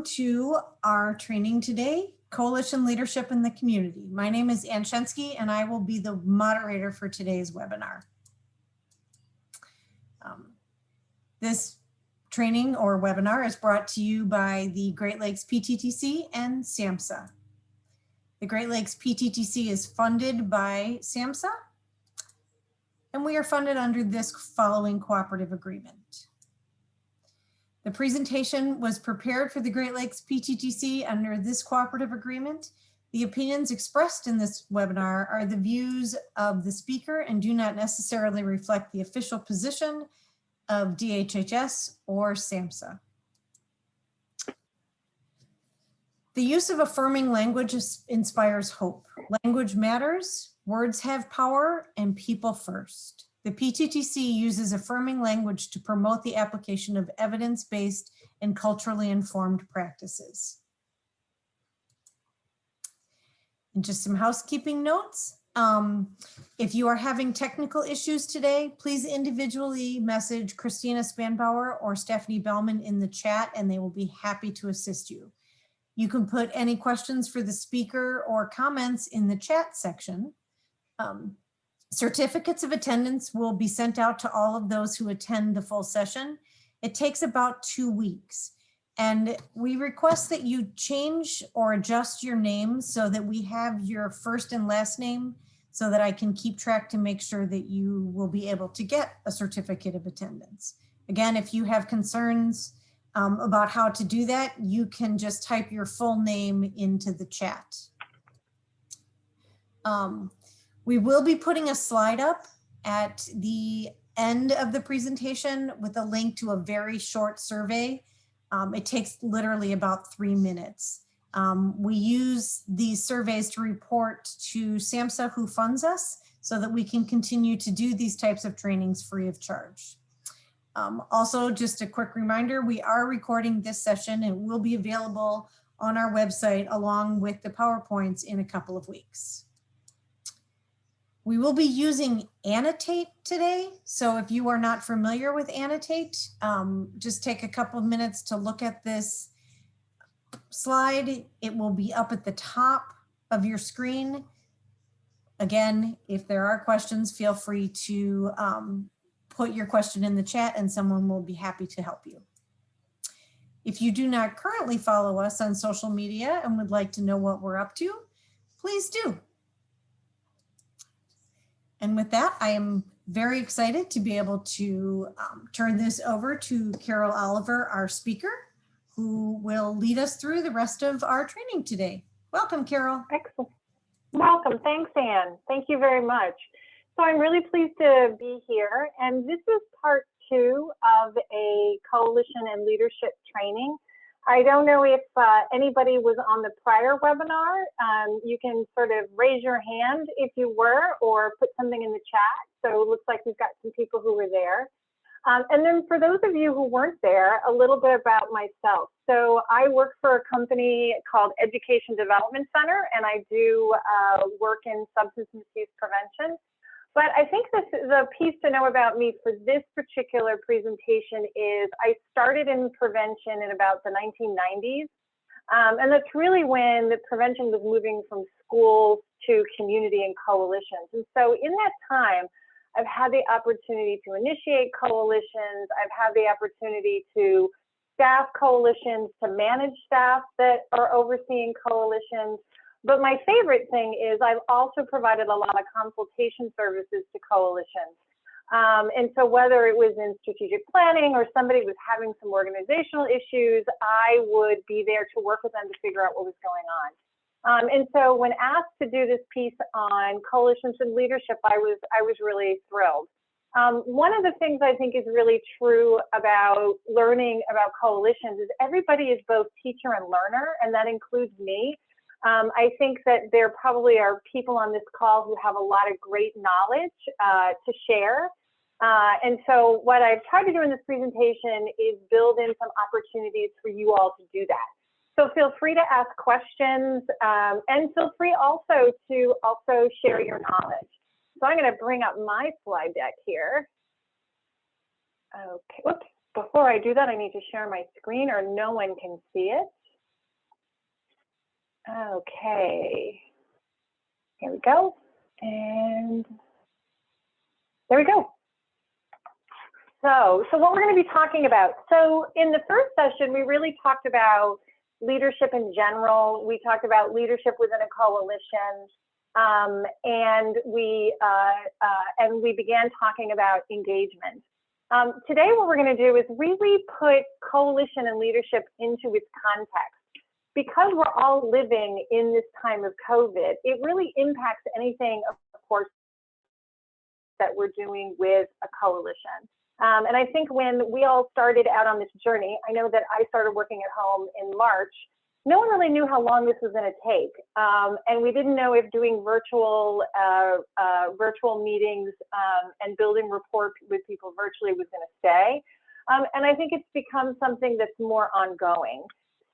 to our training today, Coalition Leadership in the Community. My name is Ann Shensky and I will be the moderator for today's webinar. This training or webinar is brought to you by the Great Lakes PTTC and SAMHSA. The Great Lakes PTTC is funded by SAMHSA, and we are funded under this following cooperative agreement. The presentation was prepared for the Great Lakes PTTC under this cooperative agreement. The opinions expressed in this webinar are the views of the speaker and do not necessarily reflect the official position of DHHS or SAMHSA. The use of affirming language inspires hope. Language matters, words have power, and people first. The PTTC uses affirming language to promote the application of evidence-based and culturally informed practices. And just some housekeeping notes. If you are having technical issues today, please individually message Christina Spanbauer or Stephanie Bellman in the chat and they will be happy to assist you. You can put any questions for the speaker or comments in the chat section. Certificates of attendance will be sent out to all of those who attend the full session. It takes about 2 weeks. And we request that you change or adjust your name so that we have your first and last name so that I can keep track to make sure that you will be able to get a certificate of attendance. Again, if you have concerns about how to do that, you can just type your full name into the chat. We will be putting a slide up at the end of the presentation with a link to a very short survey. It takes literally about 3 minutes. We use these surveys to report to SAMHSA, who funds us, so that we can continue to do these types of trainings free of charge. Also, just a quick reminder, we are recording this session and it will be available on our website along with the PowerPoints in a couple of weeks. We will be using Annotate today. So if you are not familiar with Annotate, just take a couple of minutes to look at this slide. It will be up at the top of your screen. Again, if there are questions, feel free to put your question in the chat and someone will be happy to help you. If you do not currently follow us on social media and would like to know what we're up to, please do. And with that, I am very excited to be able to turn this over to Carol Oliver, our speaker, who will lead us through the rest of our training today. Welcome, Carol. Excellent. Welcome. Thanks, Anne. Thank you very much. So I'm really pleased to be here. And this is part 2 of a coalition and leadership training. I don't know if anybody was on the prior webinar. You can sort of raise your hand if you were, or put something in the chat. So it looks like we've got some people who were there. And then for those of you who weren't there, a little bit about myself. So I work for a company called Education Development Center, and I do work in substance misuse prevention. But I think the piece to know about me for this particular presentation is I started in prevention in about the 1990s. And that's really when the prevention was moving from schools to community and coalitions. And so in that time, I've had the opportunity to initiate coalitions. I've had the opportunity to staff coalitions, to manage staff that are overseeing coalitions. But my favorite thing is I've also provided a lot of consultation services to coalitions. And so whether it was in strategic planning or somebody was having some organizational issues, I would be there to work with them to figure out what was going on. And so when asked to do this piece on coalitions and leadership, I was really thrilled. One of the things I think is really true about learning about coalitions is everybody is both teacher and learner, and that includes me. I think that there probably are people on this call who have a lot of great knowledge to share. And so what I've tried to do in this presentation is build in some opportunities for you all to do that. So feel free to ask questions and feel free also to share your knowledge. So I'm going to bring up my slide deck here. Okay, whoops. Before I do that, I need to share my screen or no one can see it. Okay, here we go. And there we go. So what we're going to be talking about. So in the first session, we really talked about leadership in general. We talked about leadership within a coalition. And we began talking about engagement. Today, what we're going to do is really put coalition and leadership into its context. Because we're all living in this time of COVID, it really impacts anything, of course, that we're doing with a coalition. And I think when we all started out on this journey, I know that I started working at home in March. No one really knew how long this was going to take, and we didn't know if doing virtual meetings and building rapport with people virtually was going to stay. And I think it's become something that's more ongoing.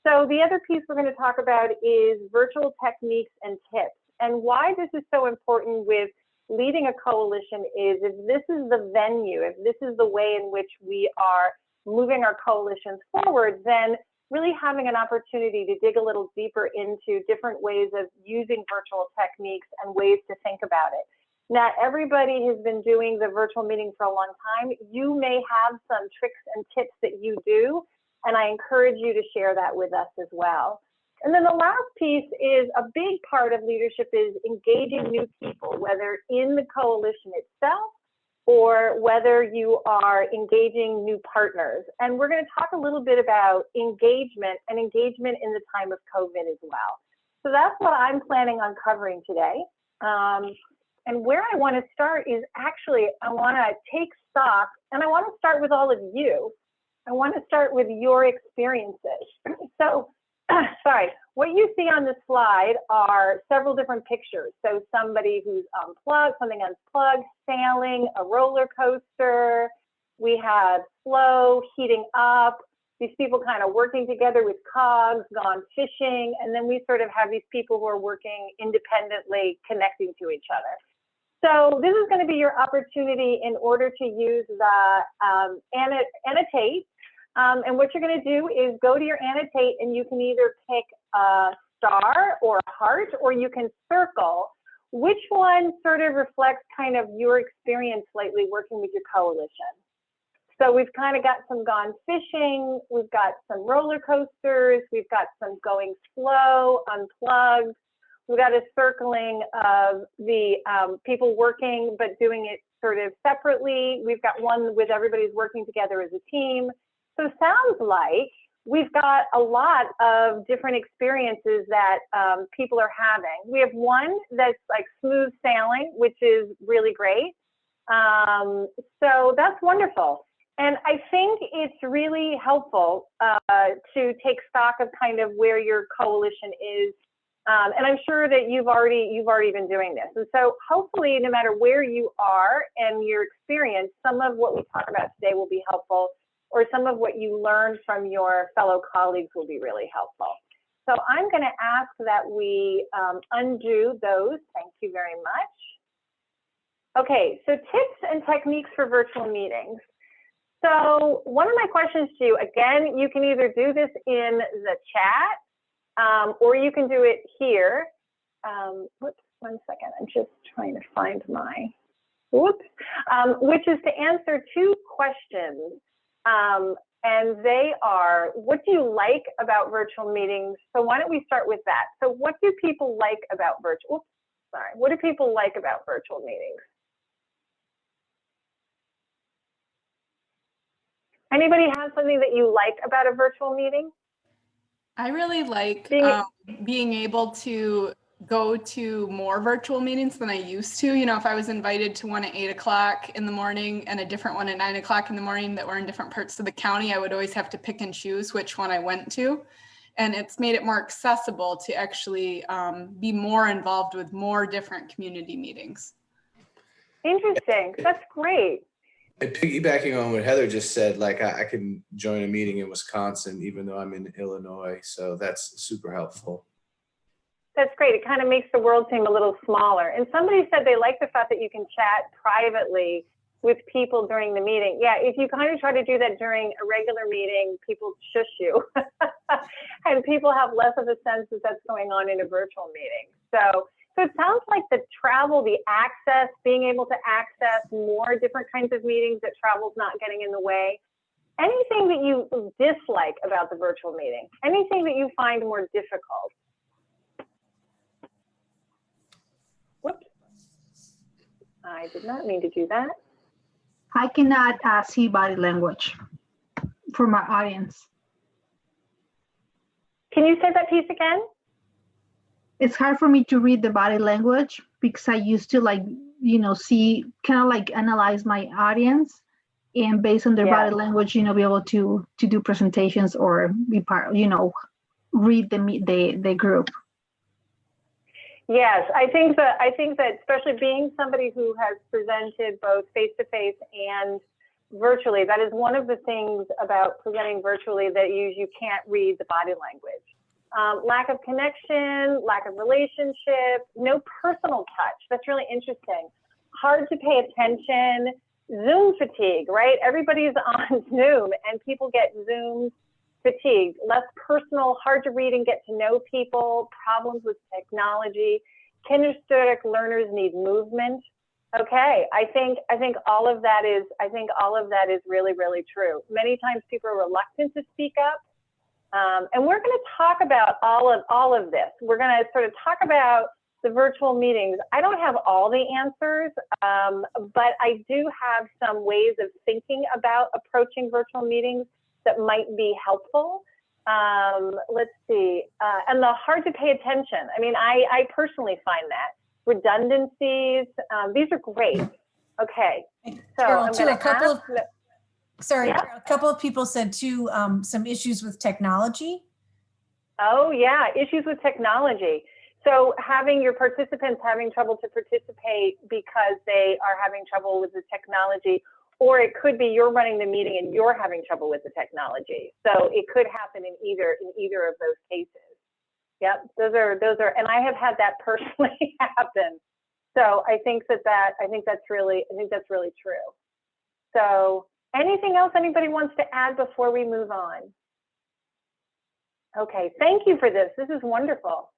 So the other piece we're going to talk about is virtual techniques and tips, and why this is so important with leading a coalition is if this is the venue, if this is the way in which we are moving our coalitions forward, then really having an opportunity to dig a little deeper into different ways of using virtual techniques and ways to think about it. Not everybody has been doing the virtual meeting for a long time. You may have some tricks and tips that you do, and I encourage you to share that with us as well. And then the last piece is a big part of leadership is engaging new people, whether in the coalition itself or whether you are engaging new partners. And we're going to talk a little bit about engagement and engagement in the time of COVID as well. So that's what I'm planning on covering today. And where I want to start is actually, I want to take stock, and I want to start with all of you. I want to start with your experiences. So, sorry, what you see on the slide are several different pictures. So somebody who's unplugged, something unplugged, sailing, a roller coaster. We have flow, heating up, these people kind of working together with cogs, gone fishing, and then we sort of have these people who are working independently, connecting to each other. So this is going to be your opportunity in order to use the annotate. And what you're going to do is go to your annotate, and you can either pick a star or a heart, or you can circle which one sort of reflects kind of your experience lately working with your coalition. So we've kind of got some gone fishing, we've got some roller coasters, we've got some going slow, unplugged, we've got a circling of the people working but doing it sort of separately. We've got one with everybody's working together as a team. So it sounds like we've got a lot of different experiences that people are having. We have one that's like smooth sailing, which is really great. So that's wonderful. And I think it's really helpful to take stock of kind of where your coalition is. And I'm sure that you've already been doing this. And so hopefully, no matter where you are and your experience, some of what we talk about today will be helpful, or some of what you learned from your fellow colleagues will be really helpful. So I'm going to ask that we undo those. Thank you very much. Okay, so tips and techniques for virtual meetings. So one of my questions to you, again, you can either do this in the chat or you can do it here. Whoops, 1 second, I'm just trying to find my, whoops, which is to answer 2 questions. And they are, what do you like about virtual meetings? So why don't we start with that? So what do people like about virtual, what do people like about virtual meetings? Anybody have something that you like about a virtual meeting? I really like being able to go to more virtual meetings than I used to. You know, if I was invited to one at 8 o'clock in the morning and a different one at 9 o'clock in the morning that were in different parts of the county, I would always have to pick and choose which one I went to. And it's made it more accessible to actually be more involved with more different community meetings. Interesting. That's great. And piggybacking on what Heather just said, like I can join a meeting in Wisconsin, even though I'm in Illinois. So that's super helpful. That's great. It kind of makes the world seem a little smaller. And somebody said they like the fact that you can chat privately with people during the meeting. Yeah, if you kind of try to do that during a regular meeting, people shush you. And people have less of a sense that that's going on in a virtual meeting. So it sounds like the travel, the access, being able to access more different kinds of meetings, that travel's not getting in the way. Anything that you dislike about the virtual meeting? Anything that you find more difficult? Whoops. I did not mean to do that. I cannot see body language for my audience. Can you say that piece again? It's hard for me to read the body language because I used to see, kind of like analyze my audience, and based on their body language, be able to do presentations or be part, read the group. Yes, I think that especially being somebody who has presented both face-to-face and virtually, that is one of the things about presenting virtually that you can't read the body language. Lack of connection, lack of relationship, no personal touch. That's really interesting. Hard to pay attention, Zoom fatigue, right? Everybody's on Zoom and people get Zoom fatigued, less personal, hard to read and get to know people, problems with technology. Kinesthetic learners need movement. Okay, I think all of that is really, really true. Many times people are reluctant to speak up. And we're going to talk about all of this. We're going to sort of talk about the virtual meetings. I don't have all the answers, but I do have some ways of thinking about approaching virtual meetings that might be helpful. Let's see, and the hard to pay attention. I mean, I personally find that. Redundancies, these are great. Okay, so Carol, I'm too, going to ask. Sorry, Yeah. Carol, a couple of people said too, some issues with technology. Oh yeah, issues with technology. So having your participants having trouble to participate because they are having trouble with the technology, or it could be you're running the meeting and you're having trouble with the technology. So it could happen in either of those cases. Yep, those are, and I have had that personally happen. So I think that's really true. So anything else anybody wants to add before we move on? Okay, thank you for this. This is wonderful.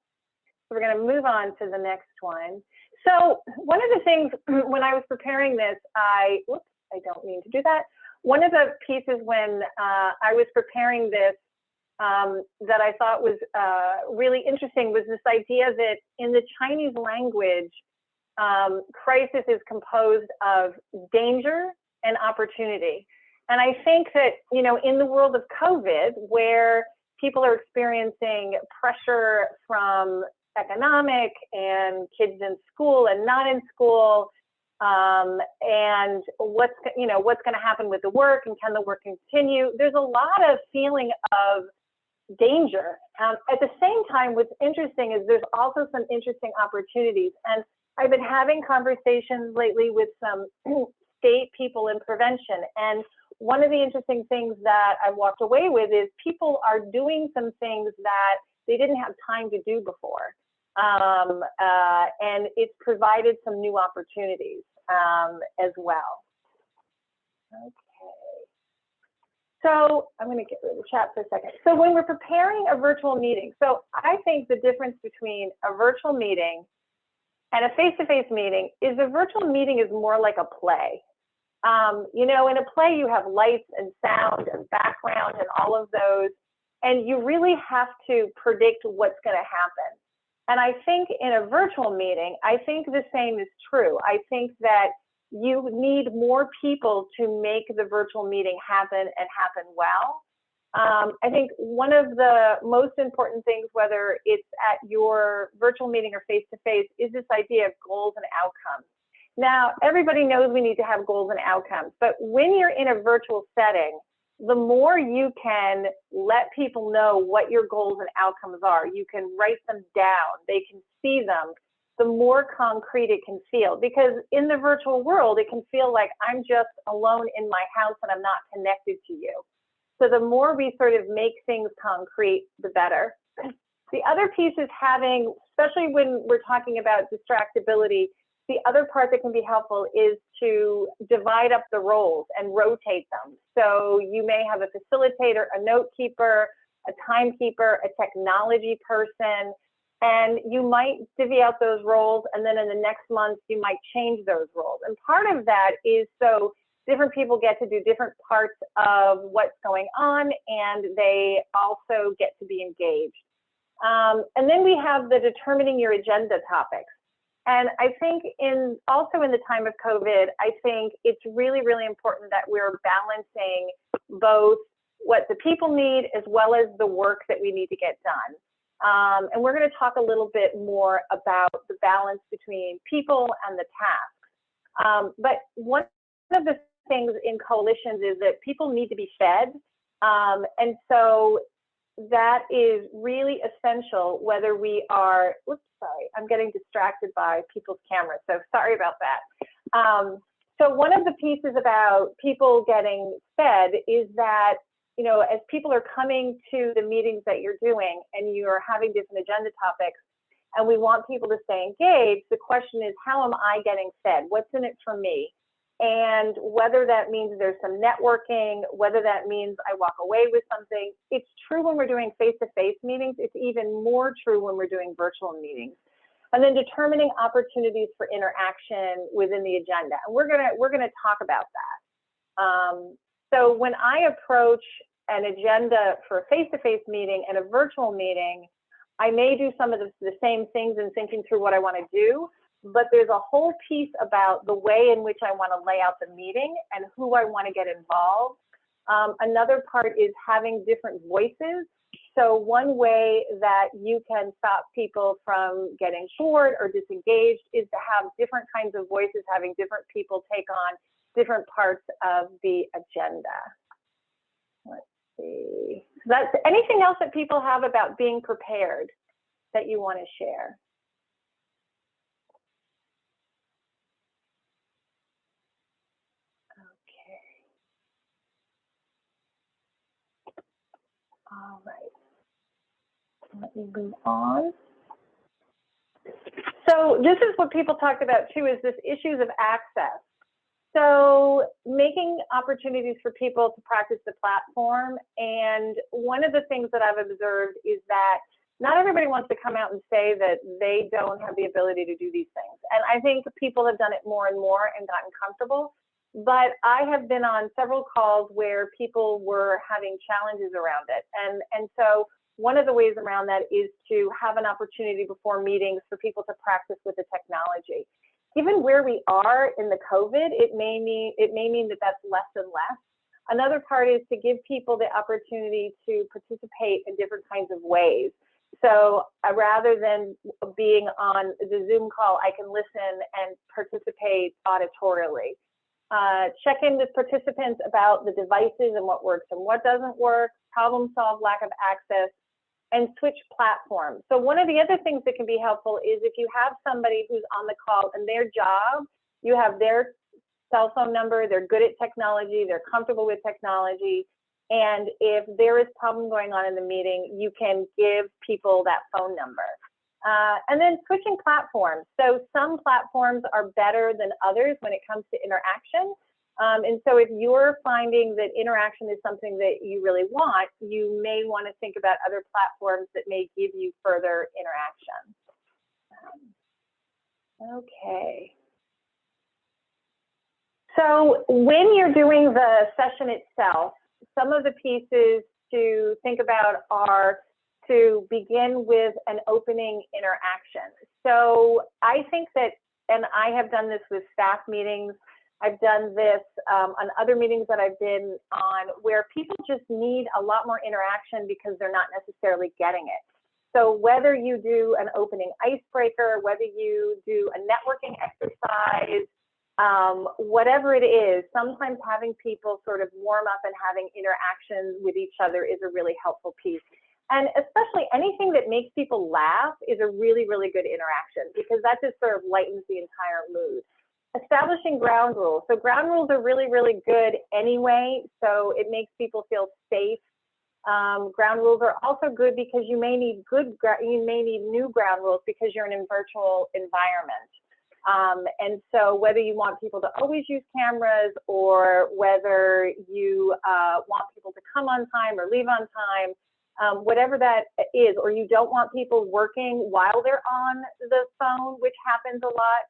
So we're going to move on to the next one. So one of the things when I was preparing this, I don't mean to do that. One of the pieces when I was preparing this that I thought was really interesting was this idea that in the Chinese language, crisis is composed of danger and opportunity. And I think that, in the world of COVID, where people are experiencing pressure from economic and kids in school and not in school, and what's going to happen with the work and can the work continue? There's a lot of feeling of danger. At the same time, what's interesting is there's also some interesting opportunities. And I've been having conversations lately with some state people in prevention. And one of the interesting things that I walked away with is people are doing some things that they didn't have time to do before. And it's provided some new opportunities as well. Okay. So I'm going to get rid of the chat for a second. So when we're preparing a virtual meeting, so I think the difference between a virtual meeting and a face-to-face meeting is a virtual meeting is more like a play. In a play you have lights and sound and background and all of those, and you really have to predict what's going to happen. And I think in a virtual meeting, I think the same is true. I think that you need more people to make the virtual meeting happen and happen well. I think one of the most important things, whether it's at your virtual meeting or face-to-face, is this idea of goals and outcomes. Now, everybody knows we need to have goals and outcomes, but when you're in a virtual setting, the more you can let people know what your goals and outcomes are, you can write them down, they can see them, the more concrete it can feel. Because in the virtual world, it can feel like I'm just alone in my house and I'm not connected to you. So the more we sort of make things concrete, the better. The other piece is having, especially when we're talking about distractibility, the other part that can be helpful is to divide up the roles and rotate them. So you may have a facilitator, a note keeper, a timekeeper, a technology person, and you might divvy out those roles, and then in the next month you might change those roles. And part of that is so different people get to do different parts of what's going on, and they also get to be engaged. And then we have the determining your agenda topics. And I think also in the time of COVID, I think it's really, really important that we're balancing both what the people need as well as the work that we need to get done. And we're going to talk a little bit more about the balance between people and the tasks. But one of the things in coalitions is that people need to be fed. And so that is really essential, whether we are, oops, sorry, I'm getting distracted by people's cameras, so sorry about that. So one of the pieces about people getting fed is that, you know, as people are coming to the meetings that you're doing and you're having different agenda topics, and we want people to stay engaged, the question is, how am I getting fed? What's in it for me? And whether that means there's some networking, whether that means I walk away with something, it's true when we're doing face-to-face meetings. It's even more true when we're doing virtual meetings. And then determining opportunities for interaction within the agenda. And we're gonna talk about that. So when I approach an agenda for a face-to-face meeting and a virtual meeting, I may do some of the same things in thinking through what I want to do, but there's a whole piece about the way in which I want to lay out the meeting and who I want to get involved. Another part is having different voices. So one way that you can stop people from getting bored or disengaged is to have different kinds of voices, having different people take on different parts of the agenda. Let's see. That's anything else that people have about being prepared that you want to share? All right, let me move on. So this is what people talked about too, is this issues of access. So making opportunities for people to practice the platform. And one of the things that I've observed is that not everybody wants to come out and say that they don't have the ability to do these things. And I think people have done it more and more and gotten comfortable. But I have been on several calls where people were having challenges around it. And so one of the ways around that is to have an opportunity before meetings for people to practice with the technology. Given where we are in the COVID, it may mean that that's less and less. Another part is to give people the opportunity to participate in different kinds of ways. So rather than being on the Zoom call, I can listen and participate auditorially. Check in with participants about the devices and what works and what doesn't work, problem solve lack of access, and switch platforms. So one of the other things that can be helpful is if you have somebody who's on the call and their job, you have their cell phone number, they're good at technology, they're comfortable with technology, and if there is a problem going on in the meeting, you can give people that phone number. And then switching platforms. So some platforms are better than others when it comes to interaction. And so if you're finding that interaction is something that you really want, you may want to think about other platforms that may give you further interaction. Okay. So when you're doing the session itself, some of the pieces to think about are to begin with an opening interaction. So I think that, and I have done this with staff meetings, I've done this on other meetings that I've been on, where people just need a lot more interaction because they're not necessarily getting it. So whether you do an opening icebreaker, whether you do a networking exercise, whatever it is, sometimes having people sort of warm up and having interactions with each other is a really helpful piece. And especially anything that makes people laugh is a really, really good interaction, because that just sort of lightens the entire mood. Establishing ground rules. So ground rules are really, really good anyway, so it makes people feel safe. Ground rules are also good because you may need new ground rules because you're in a virtual environment. And so whether you want people to always use cameras, or whether you want people to come on time or leave on time, whatever that is, or you don't want people working while they're on the phone, which happens a lot.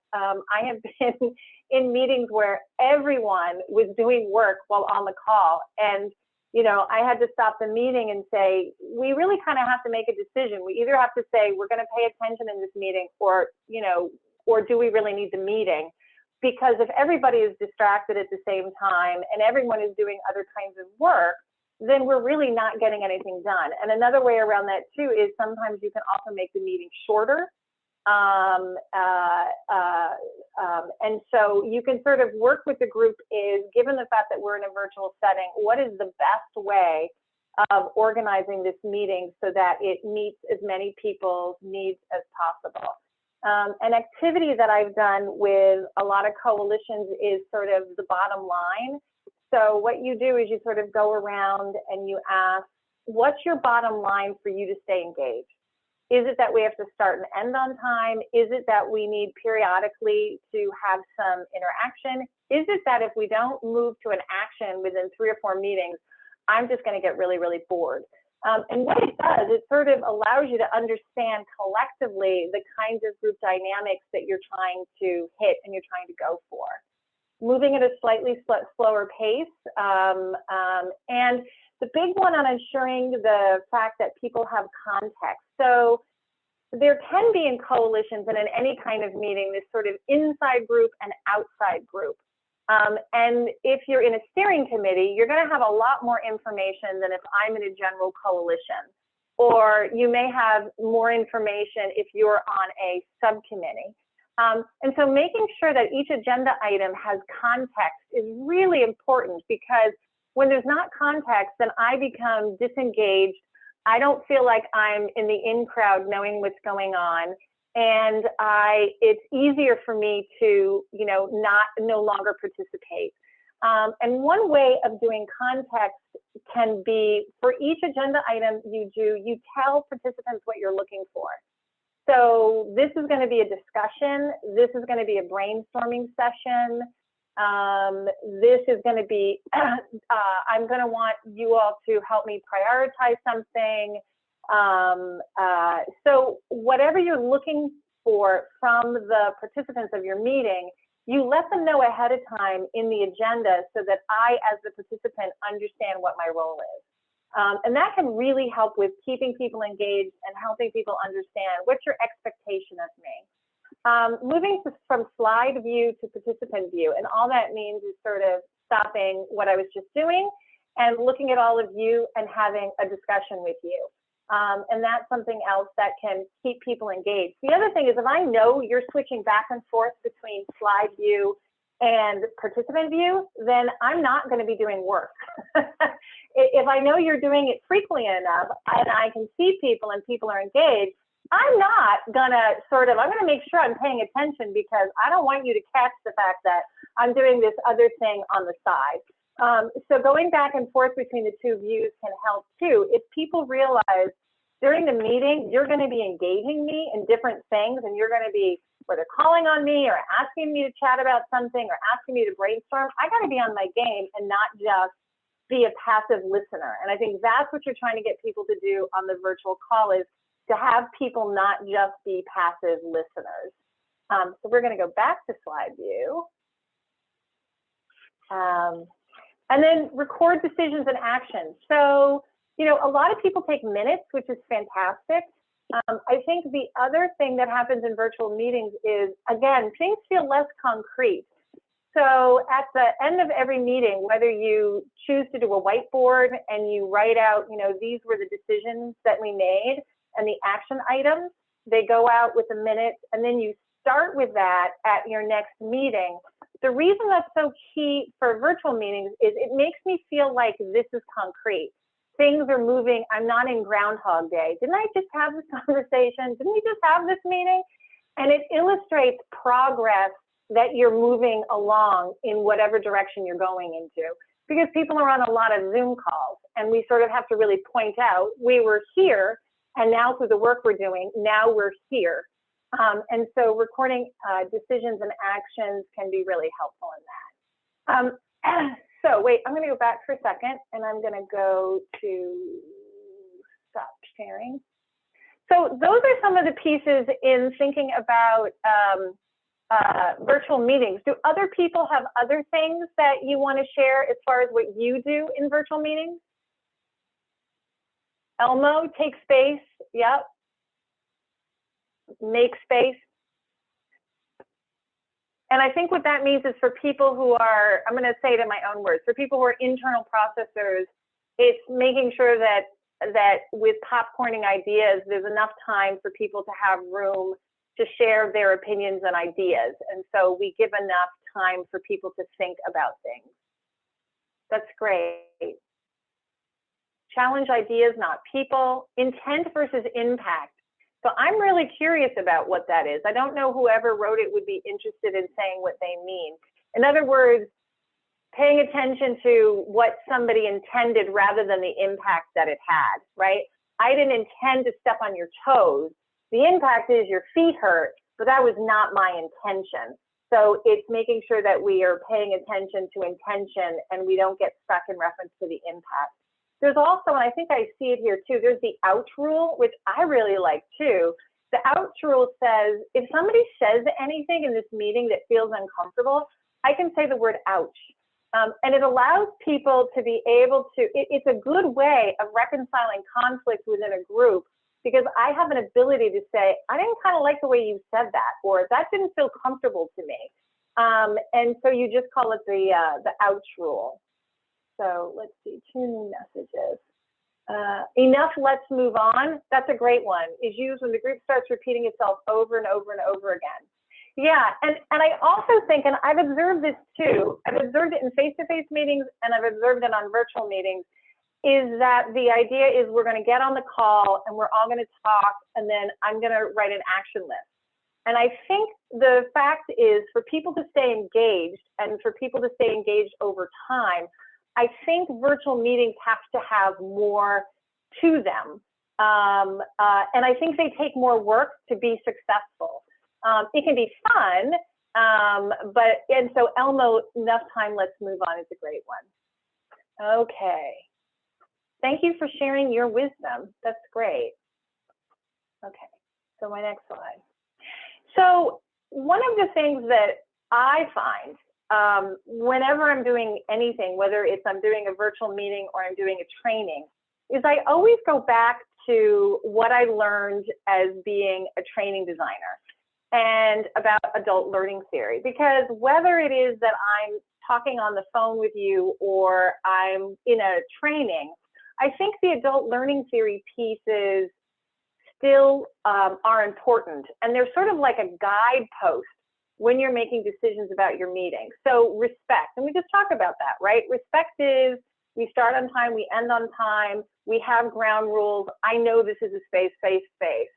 I have been in meetings where everyone was doing work while on the call, and I had to stop the meeting and say, we really kind of have to make a decision. We either have to say we're going to pay attention in this meeting, or do we really need the meeting? Because if everybody is distracted at the same time and everyone is doing other kinds of work, then we're really not getting anything done. And another way around that too is sometimes you can also make the meeting shorter. And so you can sort of work with the group is, given the fact that we're in a virtual setting, what is the best way of organizing this meeting so that it meets as many people's needs as possible? An activity that I've done with a lot of coalitions is sort of the bottom line. So what you do is you sort of go around and you ask, what's your bottom line for you to stay engaged? Is it that we have to start and end on time? Is it that we need periodically to have some interaction? Is it that if we don't move to an action within 3 or 4 meetings, I'm just going to get really, really bored? And what it does, it sort of allows you to understand collectively the kinds of group dynamics that you're trying to hit and you're trying to go for. Moving at a slightly slower pace. And the big one on ensuring the fact that people have context. So there can be in coalitions and in any kind of meeting, this sort of inside group and outside group. And if you're in a steering committee, you're going to have a lot more information than if I'm in a general coalition. Or you may have more information if you're on a subcommittee. And so making sure that each agenda item has context is really important, because when there's not context, then I become disengaged. I don't feel like I'm in the in crowd knowing what's going on. And it's easier for me to, no longer participate. And one way of doing context can be, for each agenda item you tell participants what you're looking for. So this is going to be a discussion. This is going to be a brainstorming session. This is going to be, I'm going to want you all to help me prioritize something. So whatever you're looking for from the participants of your meeting, you let them know ahead of time in the agenda so that I, as the participant, understand what my role is. And that can really help with keeping people engaged and helping people understand what's your expectation of me. Moving from slide view to participant view, and all that means is sort of stopping what I was just doing and looking at all of you and having a discussion with you. And that's something else that can keep people engaged. The other thing is, if I know you're switching back and forth between slide view and participant view, then I'm not going to be doing work. If I know you're doing it frequently enough and I can see people and people are engaged, I'm not gonna I'm gonna make sure I'm paying attention, because I don't want you to catch the fact that I'm doing this other thing on the side. So going back and forth between the two views can help too. If people realize during the meeting, you're gonna be engaging me in different things, and you're gonna be whether calling on me or asking me to chat about something or asking me to brainstorm, I gotta be on my game and not just be a passive listener. And I think that's what you're trying to get people to do on the virtual call, is to have people not just be passive listeners. So we're going to go back to slide view. And then record decisions and actions. So, a lot of people take minutes, which is fantastic. I think the other thing that happens in virtual meetings is, again, things feel less concrete. So at the end of every meeting, whether you choose to do a whiteboard and you write out, these were the decisions that we made and the action items, they go out with a minute, and then you start with that at your next meeting. The reason that's so key for virtual meetings is it makes me feel like this is concrete. Things are moving. I'm not in Groundhog Day. Didn't I just have this conversation? Didn't we just have this meeting? And it illustrates progress, that you're moving along in whatever direction you're going into, because people are on a lot of Zoom calls, and we sort of have to really point out, we were here, and now through the work we're doing, now we're here. And so recording decisions and actions can be really helpful in that. So wait, I'm going to go back for a second, and I'm going to go to stop sharing. So those are some of the pieces in thinking about virtual meetings. Do other people have other things that you want to share as far as what you do in virtual meetings? Elmo, take space. Yep. Make space. And I think what that means is for people who are, I'm going to say it in my own words, for people who are internal processors, it's making sure that with popcorning ideas, there's enough time for people to have room to share their opinions and ideas. And so we give enough time for people to think about things. That's great. Challenge ideas, not people. Intent versus impact. So I'm really curious about what that is. I don't know whoever wrote it would be interested in saying what they mean. In other words, paying attention to what somebody intended rather than the impact that it had, right? I didn't intend to step on your toes. The impact is your feet hurt, but that was not my intention. So it's making sure that we are paying attention to intention and we don't get stuck in reference to the impact. There's also, and I think I see it here too, there's the ouch rule, which I really like too. The ouch rule says, if somebody says anything in this meeting that feels uncomfortable, I can say the word ouch. And it allows people to be able to, it's a good way of reconciling conflict within a group, because I have an ability to say, I didn't kind of like the way you said that, or that didn't feel comfortable to me. And so you just call it the ouch rule. So let's see, 2 new messages. Enough, let's move on. That's a great one. Is used when the group starts repeating itself over and over and over again. Yeah, and I also think, and I've observed this too, I've observed it in face-to-face meetings and I've observed it on virtual meetings, is that the idea is we're going to get on the call and we're all going to talk, and then I'm going to write an action list. And I think the fact is, for people to stay engaged and for people to stay engaged over time, I think virtual meetings have to have more to them. And I think they take more work to be successful. It can be fun, and so Elmo, enough time, let's move on is a great one. Okay. Thank you for sharing your wisdom. That's great. Okay, so my next slide. So one of the things that I find whenever I'm doing anything, whether it's I'm doing a virtual meeting or I'm doing a training, is I always go back to what I learned as being a training designer and about adult learning theory. Because whether it is that I'm talking on the phone with you or I'm in a training, I think the adult learning theory pieces still are important. And they're sort of like a guidepost when you're making decisions about your meeting. So respect, and we just talk about that, right? Respect is, we start on time, we end on time, we have ground rules. I know this is a space, space, space.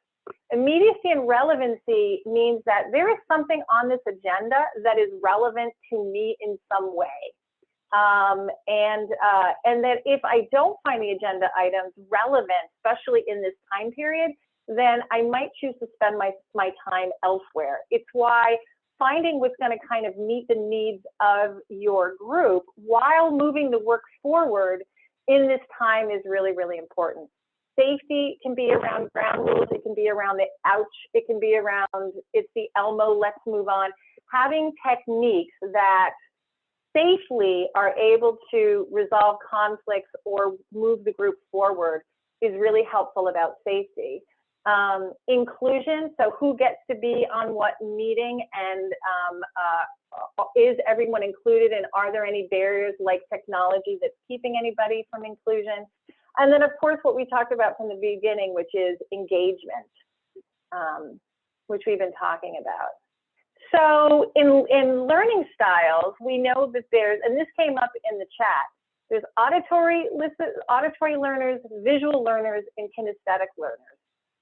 Immediacy and relevancy means that there is something on this agenda that is relevant to me in some way. And that if I don't find the agenda items relevant, especially in this time period, then I might choose to spend my time elsewhere. It's why finding what's going to kind of meet the needs of your group while moving the work forward in this time is really, really important. Safety can be around ground rules. It can be around the ouch. It can be around, it's the Elmo, let's move on. Having techniques that safely are able to resolve conflicts or move the group forward is really helpful about safety. Inclusion, so who gets to be on what meeting, and is everyone included, and are there any barriers like technology that's keeping anybody from inclusion? And then of course what we talked about from the beginning, which is engagement, which we've been talking about. So in learning styles, we know that there's, and this came up in the chat, there's auditory learners, visual learners, and kinesthetic learners.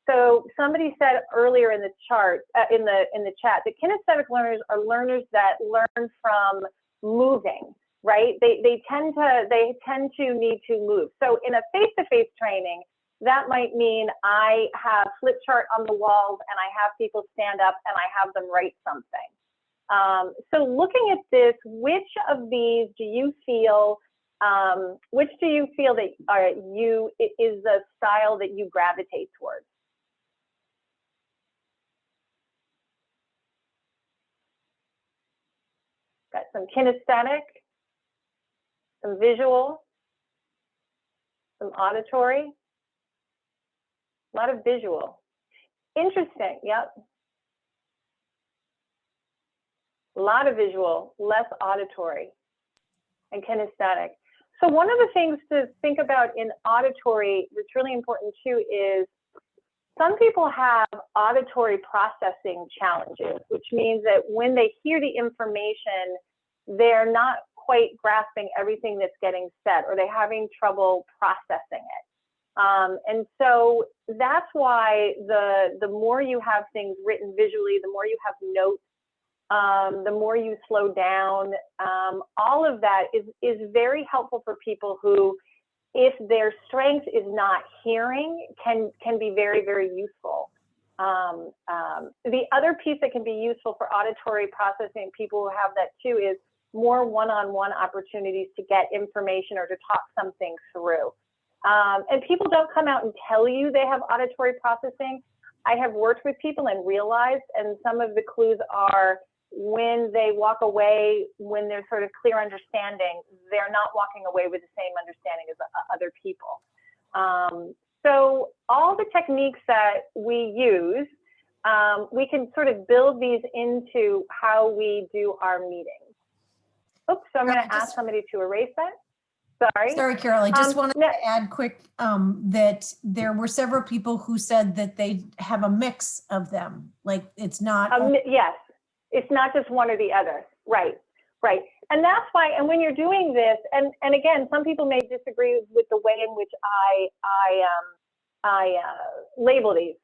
So somebody said earlier in the chart, in the chat, that kinesthetic learners are learners that learn from moving, right? They tend to need to move. So in a face-to-face training, That might mean I have flip chart on the walls and I have people stand up and I have them write something. So looking at this, which of these do you feel, that is the style that you gravitate towards? Got some kinesthetic, some visual, some auditory, a lot of visual. Interesting, yep. A lot of visual, less auditory and kinesthetic. So one of the things to think about in auditory that's really important too is some people have auditory processing challenges, which means that when they hear the information, they're not quite grasping everything that's getting said, or they're having trouble processing it. And so that's why the more you have things written visually, the more you have notes, the more you slow down, all of that is very helpful for people who, if their strength is not hearing, can be very, very useful. The other piece that can be useful for auditory processing, people who have that too, is more one-on-one opportunities to get information or to talk something through. And people don't come out and tell you they have auditory processing. I have worked with people and realized, and some of the clues are when they walk away, when there's sort of clear understanding, they're not walking away with the same understanding as other people. So all the techniques that we use, we can sort of build these into how we do our meetings. Oops, so I'm going to ask somebody to erase that. Sorry, Carol, I just wanted to add quick that there were several people who said that they have a mix of them. Like it's not. Yes, it's not just one or the other. Right, right. And that's why, and when you're doing this, and again, some people may disagree with the way in which I label these.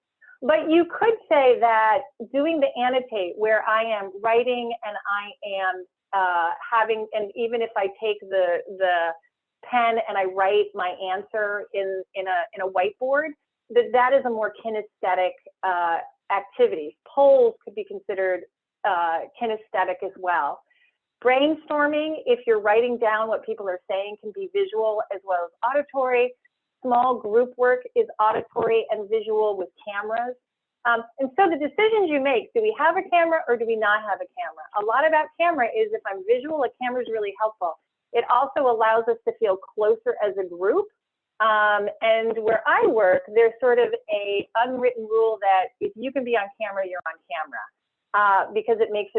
But you could say that doing the annotate, where I am writing and I am having, and even if I take the pen and I write my answer in a whiteboard, that is a more kinesthetic activity. Polls could be considered kinesthetic as well. Brainstorming, if you're writing down what people are saying, can be visual as well as auditory. Small group work is auditory and visual with cameras. And so the decisions you make, do we have a camera or do we not have a camera? A lot about camera is if I'm visual, a camera is really helpful. It also allows us to feel closer as a group. And where I work, there's sort of a unwritten rule that if you can be on camera, you're on camera, because it makes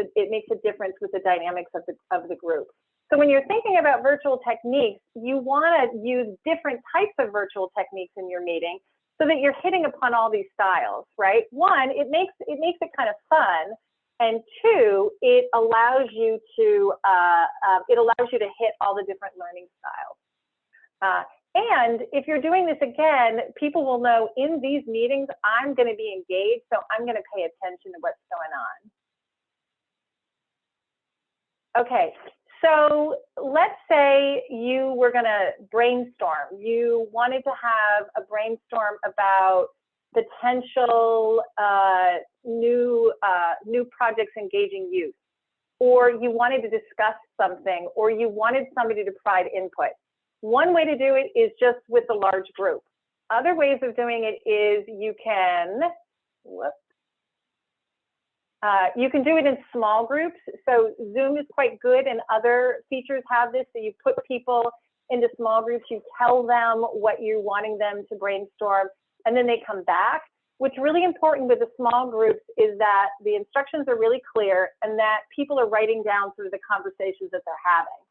a difference with the dynamics of the group. So when you're thinking about virtual techniques, you want to use different types of virtual techniques in your meeting so that you're hitting upon all these styles, right? One, it makes it kind of fun, and two, it allows you to hit all the different learning styles. And if you're doing this again, people will know in these meetings I'm going to be engaged, so I'm going to pay attention to what's going on. Okay. So let's say you were going to brainstorm. You wanted to have a brainstorm about potential new projects engaging youth, or you wanted to discuss something, or you wanted somebody to provide input. One way to do it is just with a large group. Other ways of doing it is you can, you can do it in small groups. So Zoom is quite good, and other features have this. So you put people into small groups, you tell them what you're wanting them to brainstorm, and then they come back. What's really important with the small groups is that the instructions are really clear and that people are writing down sort of the conversations that they're having,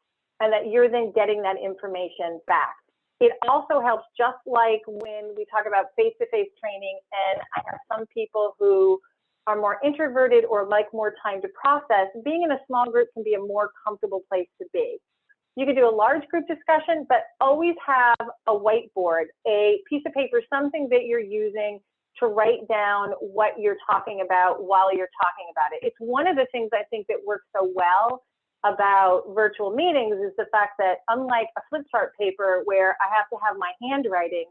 and that you're then getting that information back. It also helps, just like when we talk about face-to-face training, and I have some people who are more introverted or like more time to process, being in a small group can be a more comfortable place to be. You can do a large group discussion, but always have a whiteboard, a piece of paper, something that you're using to write down what you're talking about while you're talking about it. It's one of the things I think that works so well about virtual meetings is the fact that, unlike a flip chart paper where I have to have my handwriting,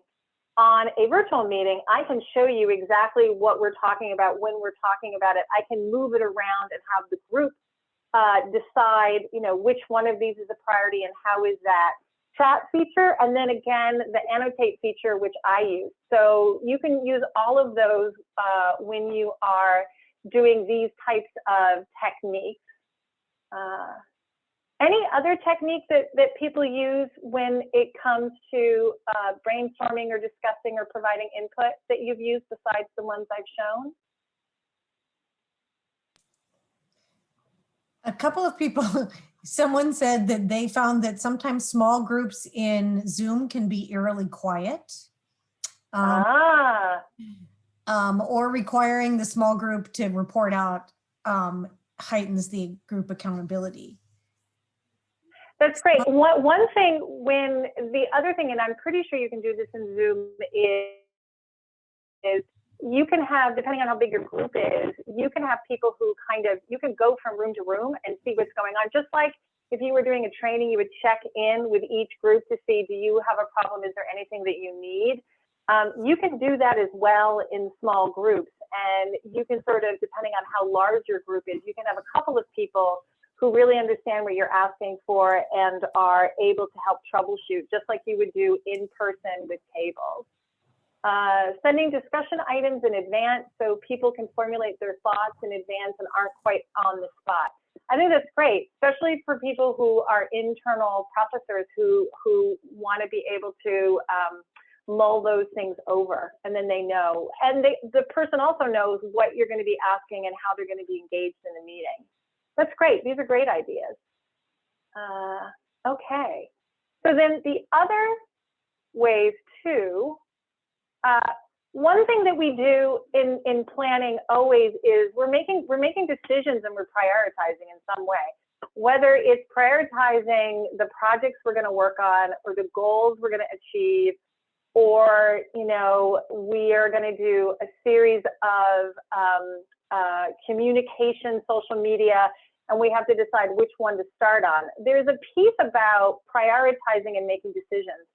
on a virtual meeting, I can show you exactly what we're talking about when we're talking about it. I can move it around and have the group decide, you know, which one of these is a priority and how is that chat feature. And then again, the annotate feature, which I use. So you can use all of those when you are doing these types of techniques. Any other technique that people use when it comes to brainstorming or discussing or providing input that you've used besides the ones I've shown? A couple of people, someone said that they found that sometimes small groups in Zoom can be eerily quiet. Or requiring the small group to report out heightens the group accountability. That's great. One thing, when the other thing, and I'm pretty sure you can do this in Zoom, is you can have, depending on how big your group is, you can have people who kind of, you can go from room to room and see what's going on. Just like if you were doing a training, you would check in with each group to see, do you have a problem? Is there anything that you need? You can do that as well in small groups. And you can sort of, depending on how large your group is, you can have a couple of people who really understand what you're asking for and are able to help troubleshoot, just like you would do in person with tables. Sending discussion items in advance so people can formulate their thoughts in advance and aren't quite on the spot. I think that's great, especially for people who are internal processors who want to be able to mull those things over, and then they know. And the person also knows what you're going to be asking and how they're going to be engaged in the meeting. That's great. These are great ideas. Okay. So then the other ways too, one thing that we do in planning always is we're making decisions and we're prioritizing in some way, whether it's prioritizing the projects we're going to work on or the goals we're going to achieve, or, you know, we are going to do a series of communication, social media, and we have to decide which one to start on. There's a piece about prioritizing and making decisions.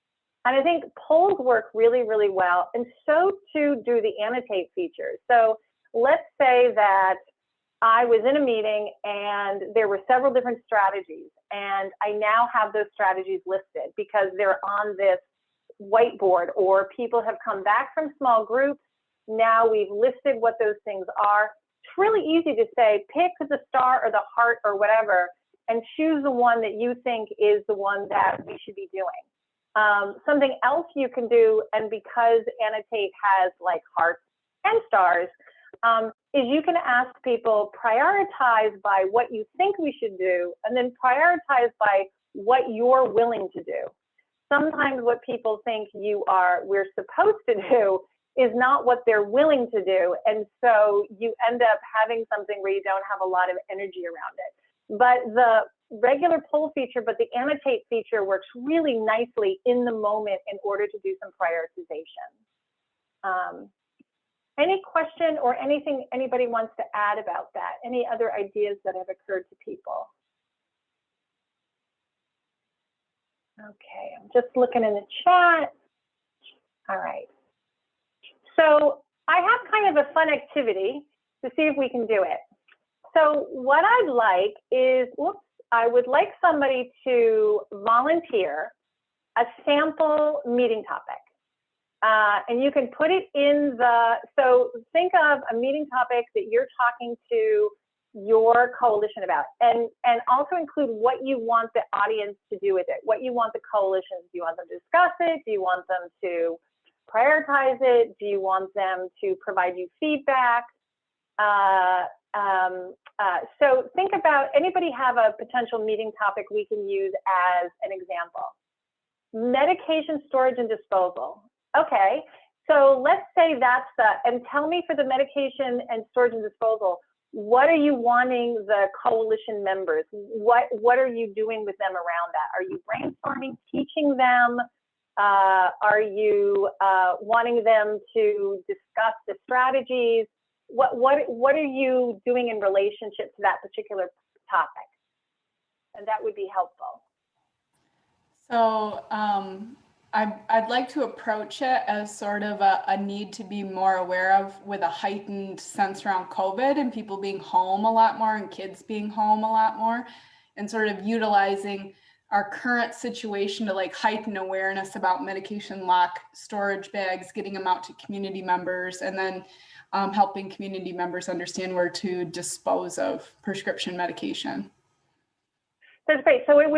And I think polls work really, really well, and so too do the annotate features. So let's say that I was in a meeting and there were several different strategies, and I now have those strategies listed because they're on this whiteboard, or people have come back from small groups. Now we've listed what those things are. It's really easy to say, pick the star or the heart or whatever, and choose the one that you think is the one that we should be doing. Something else you can do, and because Annotate has like hearts and stars, is you can ask people, prioritize by what you think we should do, and then prioritize by what you're willing to do. Sometimes what people think we're supposed to do is not what they're willing to do. And so you end up having something where you don't have a lot of energy around it. But the regular poll feature, but the annotate feature works really nicely in the moment in order to do some prioritization. Any question or anything anybody wants to add about that? Any other ideas that have occurred to people? Okay, I'm just looking in the chat. All right. So I have kind of a fun activity to see if we can do it. So what I'd like is, I would like somebody to volunteer a sample meeting topic. And you can put it in so think of a meeting topic that you're talking to your coalition about, and also include what you want the audience to do with it, what you want the coalition. Do you want them to discuss it? Do you want them to prioritize it? Do you want them to provide you feedback? So think about, anybody have a potential meeting topic we can use as an example? Medication storage and disposal. Okay, so let's say that's and tell me for the medication and storage and disposal, what are you wanting the coalition members? What are you doing with them around that? Are you brainstorming, teaching them? Are you wanting them to discuss the strategies? What are you doing in relationship to that particular topic? And that would be helpful. So I'd like to approach it as sort of a need to be more aware of, with a heightened sense around COVID and people being home a lot more and kids being home a lot more, and sort of utilizing our current situation to like heighten awareness about medication lock storage bags, getting them out to community members, and then helping community members understand where to dispose of prescription medication. That's great. So you're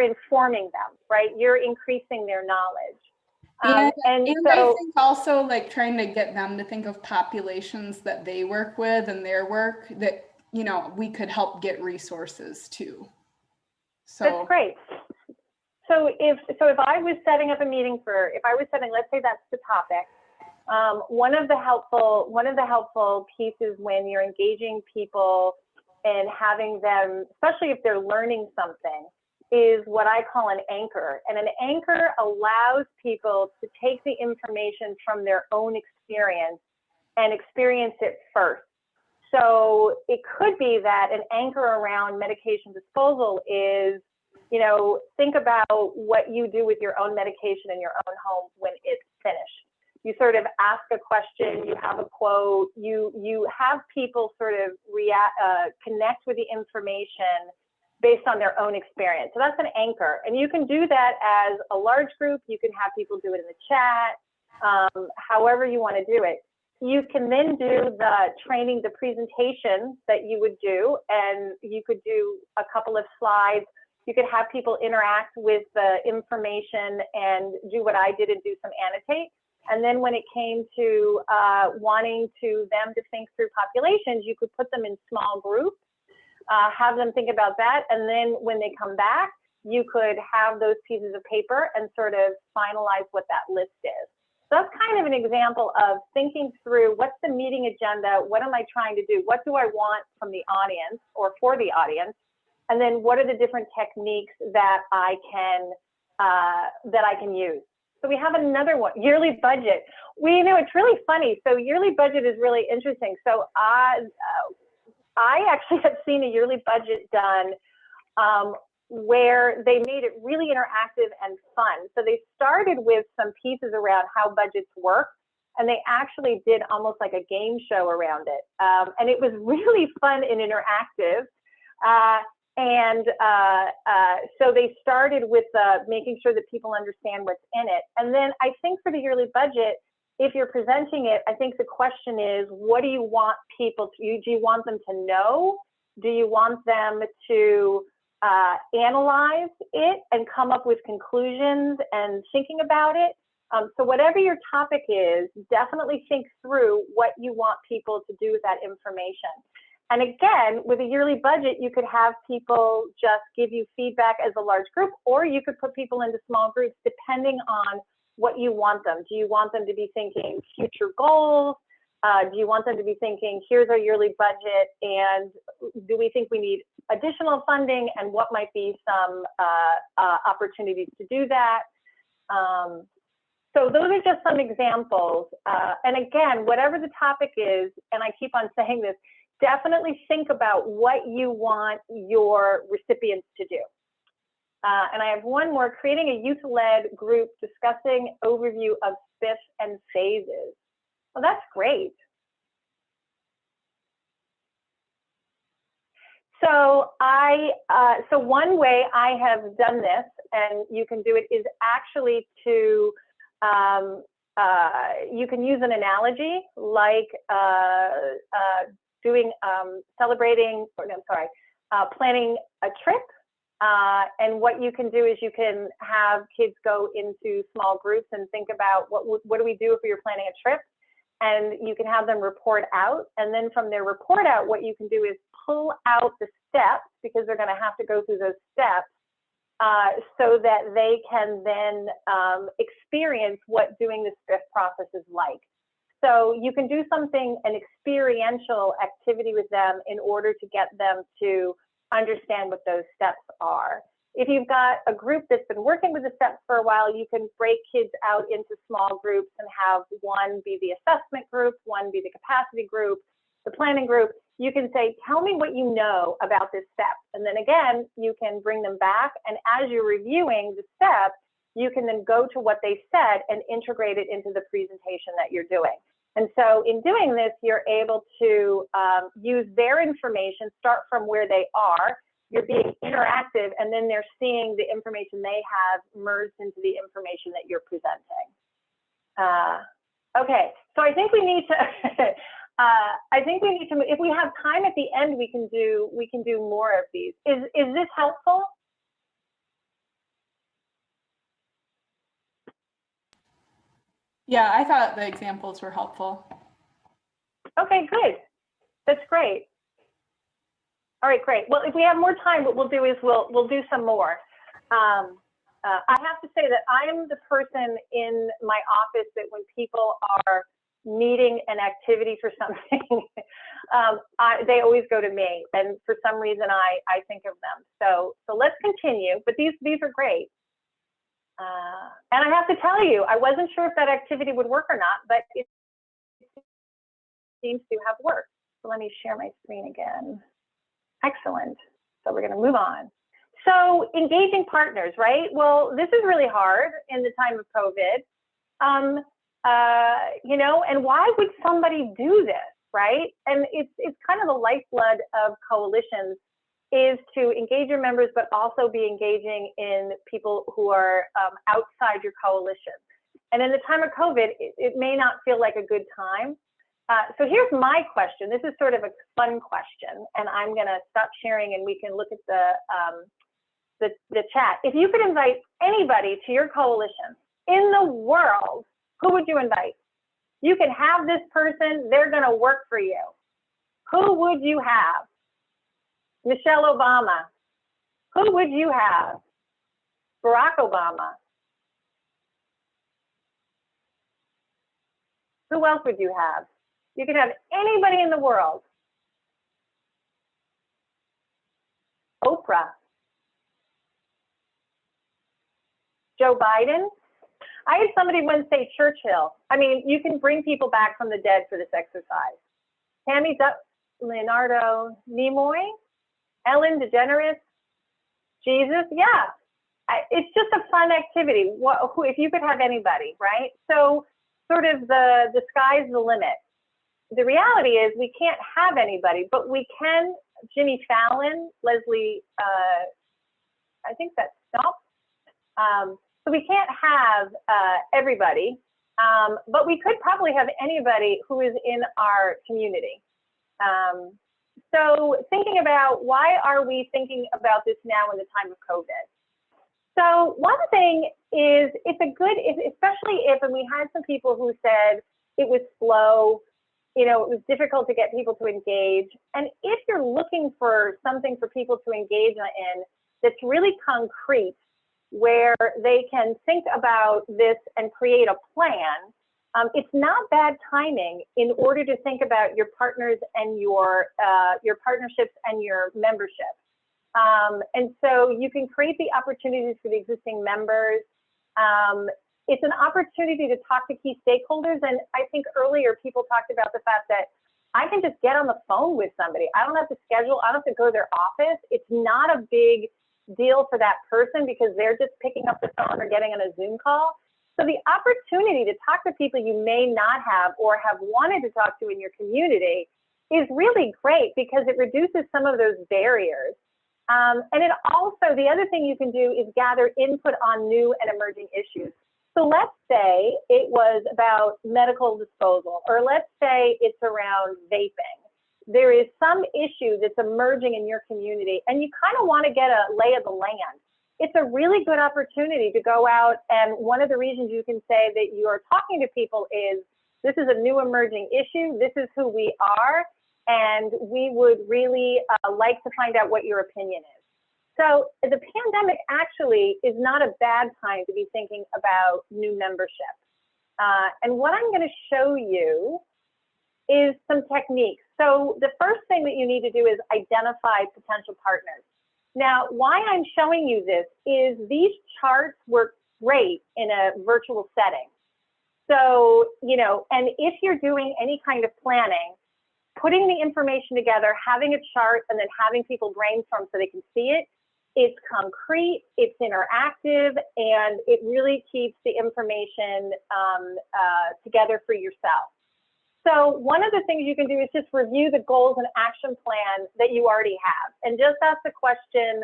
informing them, right? You're increasing their knowledge. And so, I think also like trying to get them to think of populations that they work with and their work that, you know, we could help get resources to. So that's great. So if I was setting up a meeting let's say that's the topic. One of the helpful pieces when you're engaging people and having them, especially if they're learning something, is what I call an anchor. And an anchor allows people to take the information from their own experience and experience it first. So it could be that an anchor around medication disposal is, you know, think about what you do with your own medication in your own home when it's finished. You sort of ask a question, you have a quote, you have people sort of connect with the information based on their own experience. So that's an anchor. And you can do that as a large group. You can have people do it in the chat, however you want to do it. You can then do the training, the presentation that you would do, and you could do a couple of slides. You could have people interact with the information and do what I did and do some annotate. And then when it came to wanting them to think through populations, you could put them in small groups, have them think about that. And then when they come back, you could have those pieces of paper and sort of finalize what that list is. So that's kind of an example of thinking through what's the meeting agenda, what am I trying to do, what do I want from the audience or for the audience, and then what are the different techniques that I can use. So we have another one, yearly budget. It's really funny. So yearly budget is really interesting. So I actually have seen a yearly budget done where they made it really interactive and fun. So they started with some pieces around how budgets work, and they actually did almost like a game show around it. And it was really fun and interactive. So they started with making sure that people understand what's in it. And then I think for the yearly budget, if you're presenting it, I think the question is, what do you want people to, do you want them to know? Do you want them to analyze it and come up with conclusions and thinking about it? So whatever your topic is, definitely think through what you want people to do with that information. And again, with a yearly budget, you could have people just give you feedback as a large group, or you could put people into small groups depending on what you want them. Do you want them to be thinking future goals? Do you want them to be thinking, here's our yearly budget, and do we think we need additional funding, and what might be some opportunities to do that? So those are just some examples. And again, whatever the topic is, and I keep on saying this, definitely think about what you want your recipients to do. And I have one more, creating a youth-led group discussing overview of spiff and phases. Well, that's great. So so one way I have done this, and you can do it, is actually to, you can use an analogy like planning a trip. And what you can do is you can have kids go into small groups and think about what do we do if we were planning a trip, and you can have them report out. And then from their report out, what you can do is pull out the steps, because they're going to have to go through those steps, so that they can then experience what doing the spiff process is like. So you can do an experiential activity with them in order to get them to understand what those steps are. If you've got a group that's been working with the steps for a while, you can break kids out into small groups and have one be the assessment group, one be the capacity group, the planning group. You can say, tell me what you know about this step. And then again, you can bring them back. And as you're reviewing the step, you can then go to what they said and integrate it into the presentation that you're doing. And so in doing this, you're able to use their information, start from where they are, you're being interactive, and then they're seeing the information they have merged into the information that you're presenting. Okay, so I think we need to, if we have time at the end, we can do more of these. Is this helpful? Yeah, I thought the examples were helpful. Okay, good. That's great. All right, great. Well, if we have more time, what we'll do is we'll do some more. I have to say that I'm the person in my office that when people are needing an activity for something, they always go to me, and for some reason I think of them. So let's continue. But these are great. And I have to tell you, I wasn't sure if that activity would work or not, but it seems to have worked. So let me share my screen again. Excellent. So we're going to move on. So engaging partners, right? Well, this is really hard in the time of COVID. You know, and why would somebody do this, right? And it's kind of the lifeblood of coalitions, is to engage your members, but also be engaging in people who are outside your coalition. And in the time of COVID, it may not feel like a good time. So here's my question. This is sort of a fun question, and I'm gonna stop sharing and we can look at the chat. If you could invite anybody to your coalition in the world, who would you invite? You can have this person, they're gonna work for you. Who would you have? Michelle Obama. Who would you have? Barack Obama. Who else would you have? You could have anybody in the world. Oprah. Joe Biden. I had somebody once say Churchill. I mean, you can bring people back from the dead for this exercise. Tammy Leonardo Nimoy. Ellen DeGeneres, Jesus, yeah. It's just a fun activity. If you could have anybody, right? So sort of the sky's the limit. The reality is we can't have anybody, but we can, Jimmy Fallon, Leslie, I think that's Stump. So we can't have everybody, but we could probably have anybody who is in our community. So thinking about why are we thinking about this now in the time of COVID? So one thing is it's a good, especially if, and we had some people who said it was slow, you know, it was difficult to get people to engage. And if you're looking for something for people to engage in that's really concrete, where they can think about this and create a plan, it's not bad timing in order to think about your partners and your partnerships and your membership. And so you can create the opportunities for the existing members. It's an opportunity to talk to key stakeholders. And I think earlier people talked about the fact that I can just get on the phone with somebody. I don't have to schedule, I don't have to go to their office. It's not a big deal for that person because they're just picking up the phone or getting on a Zoom call. So the opportunity to talk to people you may not have or have wanted to talk to in your community is really great because it reduces some of those barriers. And it also, the other thing you can do is gather input on new and emerging issues. So let's say it was about medical disposal, or let's say it's around vaping. There is some issue that's emerging in your community and you kind of want to get a lay of the land. It's a really good opportunity to go out, and one of the reasons you can say that you are talking to people is, this is a new emerging issue, this is who we are, and we would really like to find out what your opinion is. So the pandemic actually is not a bad time to be thinking about new membership. And what I'm going to show you is some techniques. So the first thing that you need to do is identify potential partners. Now, why I'm showing you this is these charts work great in a virtual setting. So, you know, and if you're doing any kind of planning, putting the information together, having a chart, and then having people brainstorm so they can see it it's concrete, it's interactive, and it really keeps the information together for yourself. So one of the things you can do is just review the goals and action plan that you already have, and just ask the question,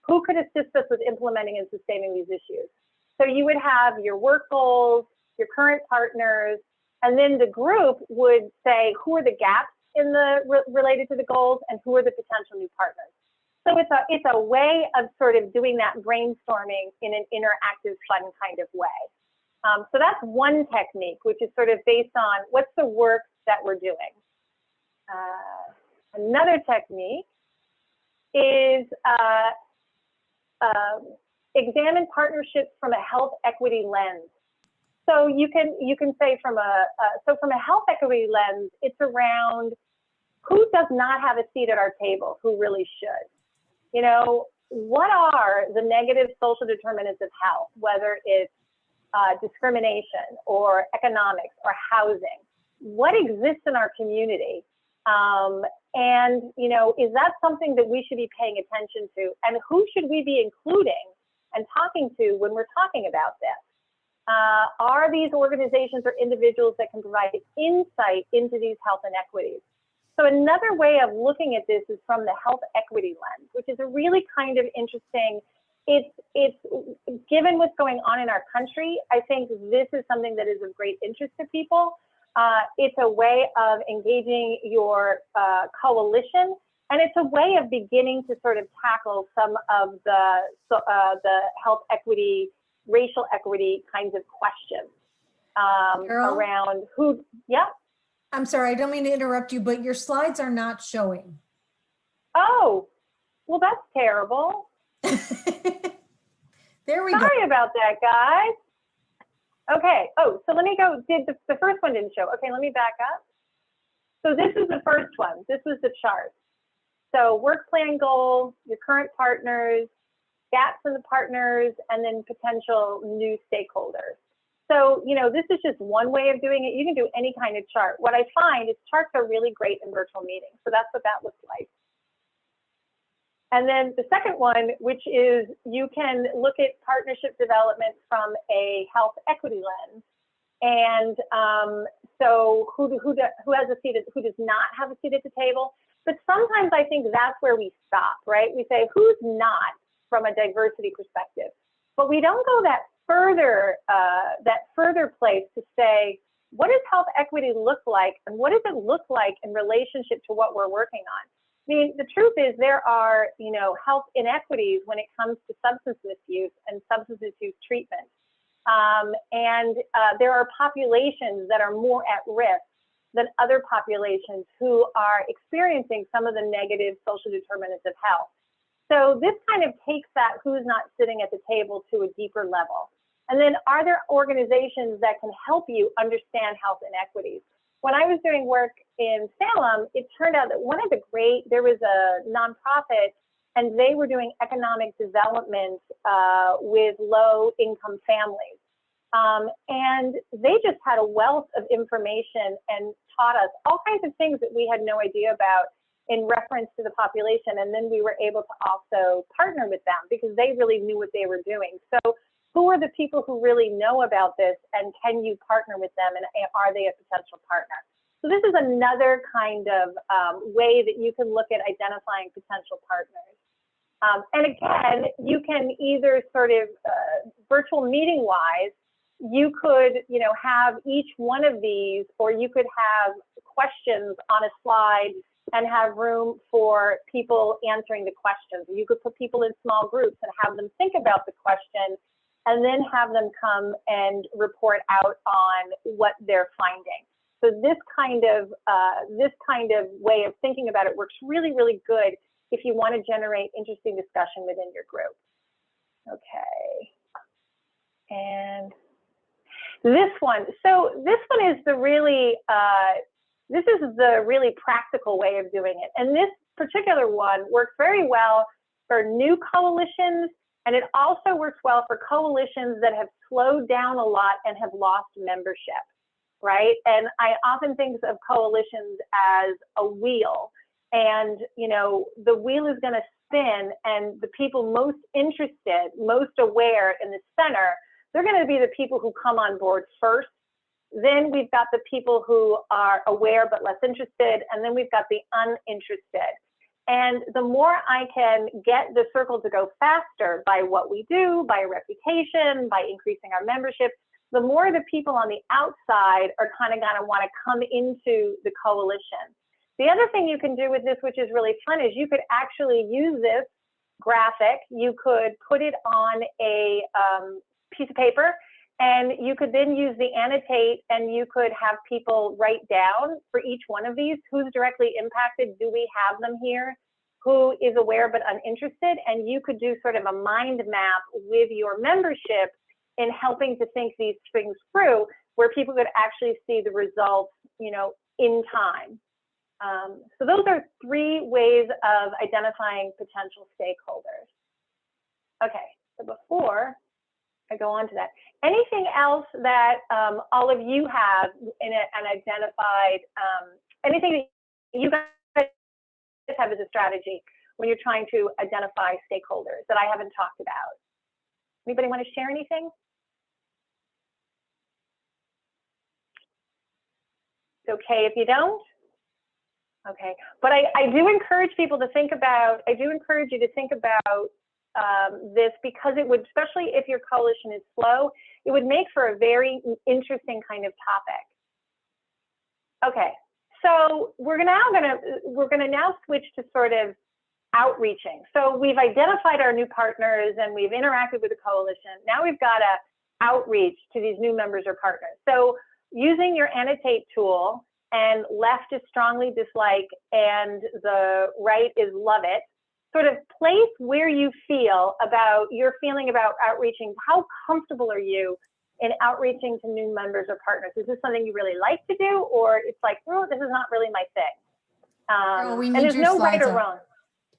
who could assist us with implementing and sustaining these issues? So you would have your work goals, your current partners, and then the group would say, who are the gaps in the related to the goals, and who are the potential new partners? So it's a way of sort of doing that brainstorming in an interactive, fun kind of way. So that's one technique, which is sort of based on what's the work that we're doing. Another technique is examine partnerships from a health equity lens. So you can say from a health equity lens, it's around who does not have a seat at our table, who really should. You know, what are the negative social determinants of health, whether it's discrimination or economics or housing? What exists in our community? And, you know, is that something that we should be paying attention to? And who should we be including and talking to when we're talking about this? Are these organizations or individuals that can provide insight into these health inequities? So another way of looking at this is from the health equity lens, which is a really kind of interesting, it's given what's going on in our country, I think this is something that is of great interest to people. It's a way of engaging your coalition, and it's a way of beginning to sort of tackle some of the health equity, racial equity kinds of questions around who, yeah. I'm sorry, I don't mean to interrupt you, but your slides are not showing. Oh, well, that's terrible. There we go. Sorry about that, guys. Okay, oh, so let me go, the first one didn't show. Okay, let me back up. So this is the first one. This was the chart. So work plan goal, your current partners, gaps in the partners, and then potential new stakeholders. So, you know, this is just one way of doing it. You can do any kind of chart. What I find is charts are really great in virtual meetings. So that's what that looks like. And then the second one, which is you can look at partnership development from a health equity lens. And so who has a seat, who does not have a seat at the table. But sometimes I think that's where we stop, right? We say who's not from a diversity perspective, but we don't go that further place to say, what does health equity look like, and what does it look like in relationship to what we're working on? I mean, the truth is there are, you know, health inequities when it comes to substance misuse and substance misuse treatment. There are populations that are more at risk than other populations who are experiencing some of the negative social determinants of health. So this kind of takes that who's not sitting at the table to a deeper level. And then are there organizations that can help you understand health inequities? When I was doing work in Salem, it turned out that there was a nonprofit, and they were doing economic development with low income families. And they just had a wealth of information and taught us all kinds of things that we had no idea about in reference to the population. And then we were able to also partner with them because they really knew what they were doing. So who are the people who really know about this, and can you partner with them, and are they a potential partner? So this is another kind of way that you can look at identifying potential partners. And again, you can either sort of virtual meeting wise, you could, you know, have each one of these, or you could have questions on a slide and have room for people answering the questions. You could put people in small groups and have them think about the question, and then have them come and report out on what they're finding. So this kind of way of thinking about it works really, really good if you want to generate interesting discussion within your group. Okay, and this one. So this one is the really practical way of doing it. And this particular one works very well for new coalitions, and it also works well for coalitions that have slowed down a lot and have lost membership, right? And I often think of coalitions as a wheel, and you know, the wheel is going to spin, and the people most interested, most aware in the center, they're going to be the people who come on board first. Then we've got the people who are aware but less interested, and then we've got the uninterested. And the more I can get the circle to go faster by what we do, by reputation, by increasing our membership, the more the people on the outside are kind of going to want to come into the coalition. The other thing you can do with this, which is really fun, is you could actually use this graphic. You could put it on a piece of paper, and you could then use the annotate, and you could have people write down for each one of these, who's directly impacted, do we have them here, who is aware but uninterested, and you could do sort of a mind map with your membership in helping to think these things through, where people could actually see the results, you know, in time. So those are 3 ways of identifying potential stakeholders. Okay, so before I go on to that, anything else that all of you have in an identified, anything that you guys have as a strategy when you're trying to identify stakeholders that I haven't talked about? Anybody want to share anything? It's okay if you don't. Okay, but I do encourage people to think about, I do encourage you to think about this, because it would, especially if your coalition is slow, it would make for a very interesting kind of topic. Okay, so we're gonna now switch to sort of outreaching. So we've identified our new partners and we've interacted with the coalition. Now we've got to outreach to these new members or partners. So using your annotate tool, and left is strongly dislike and the right is love it, sort of place where you feel about, your feeling about outreaching. How comfortable are you in outreaching to new members or partners? Is this something you really like to do, or it's like, oh, this is not really my thing? we and need there's your no right slides or up. wrong.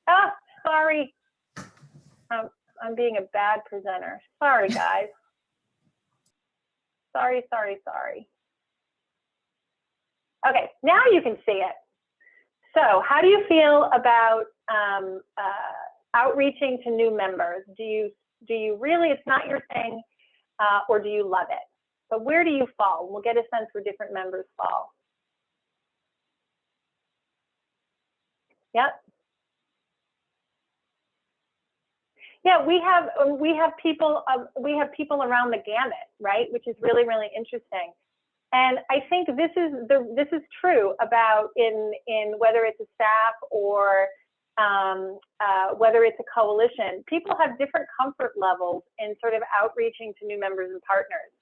Ah, sorry. I'm being a bad presenter. Sorry, guys. Sorry. Okay, now you can see it. So how do you feel about outreaching to new members? Do you really, it's not your thing, or do you love it? But where do you fall? We'll get a sense where different members fall. Yep. Yeah, we have people around the gamut, right? Which is really, really interesting. And I think this is true about in whether it's a staff or whether it's a coalition. People have different comfort levels in sort of outreaching to new members and partners.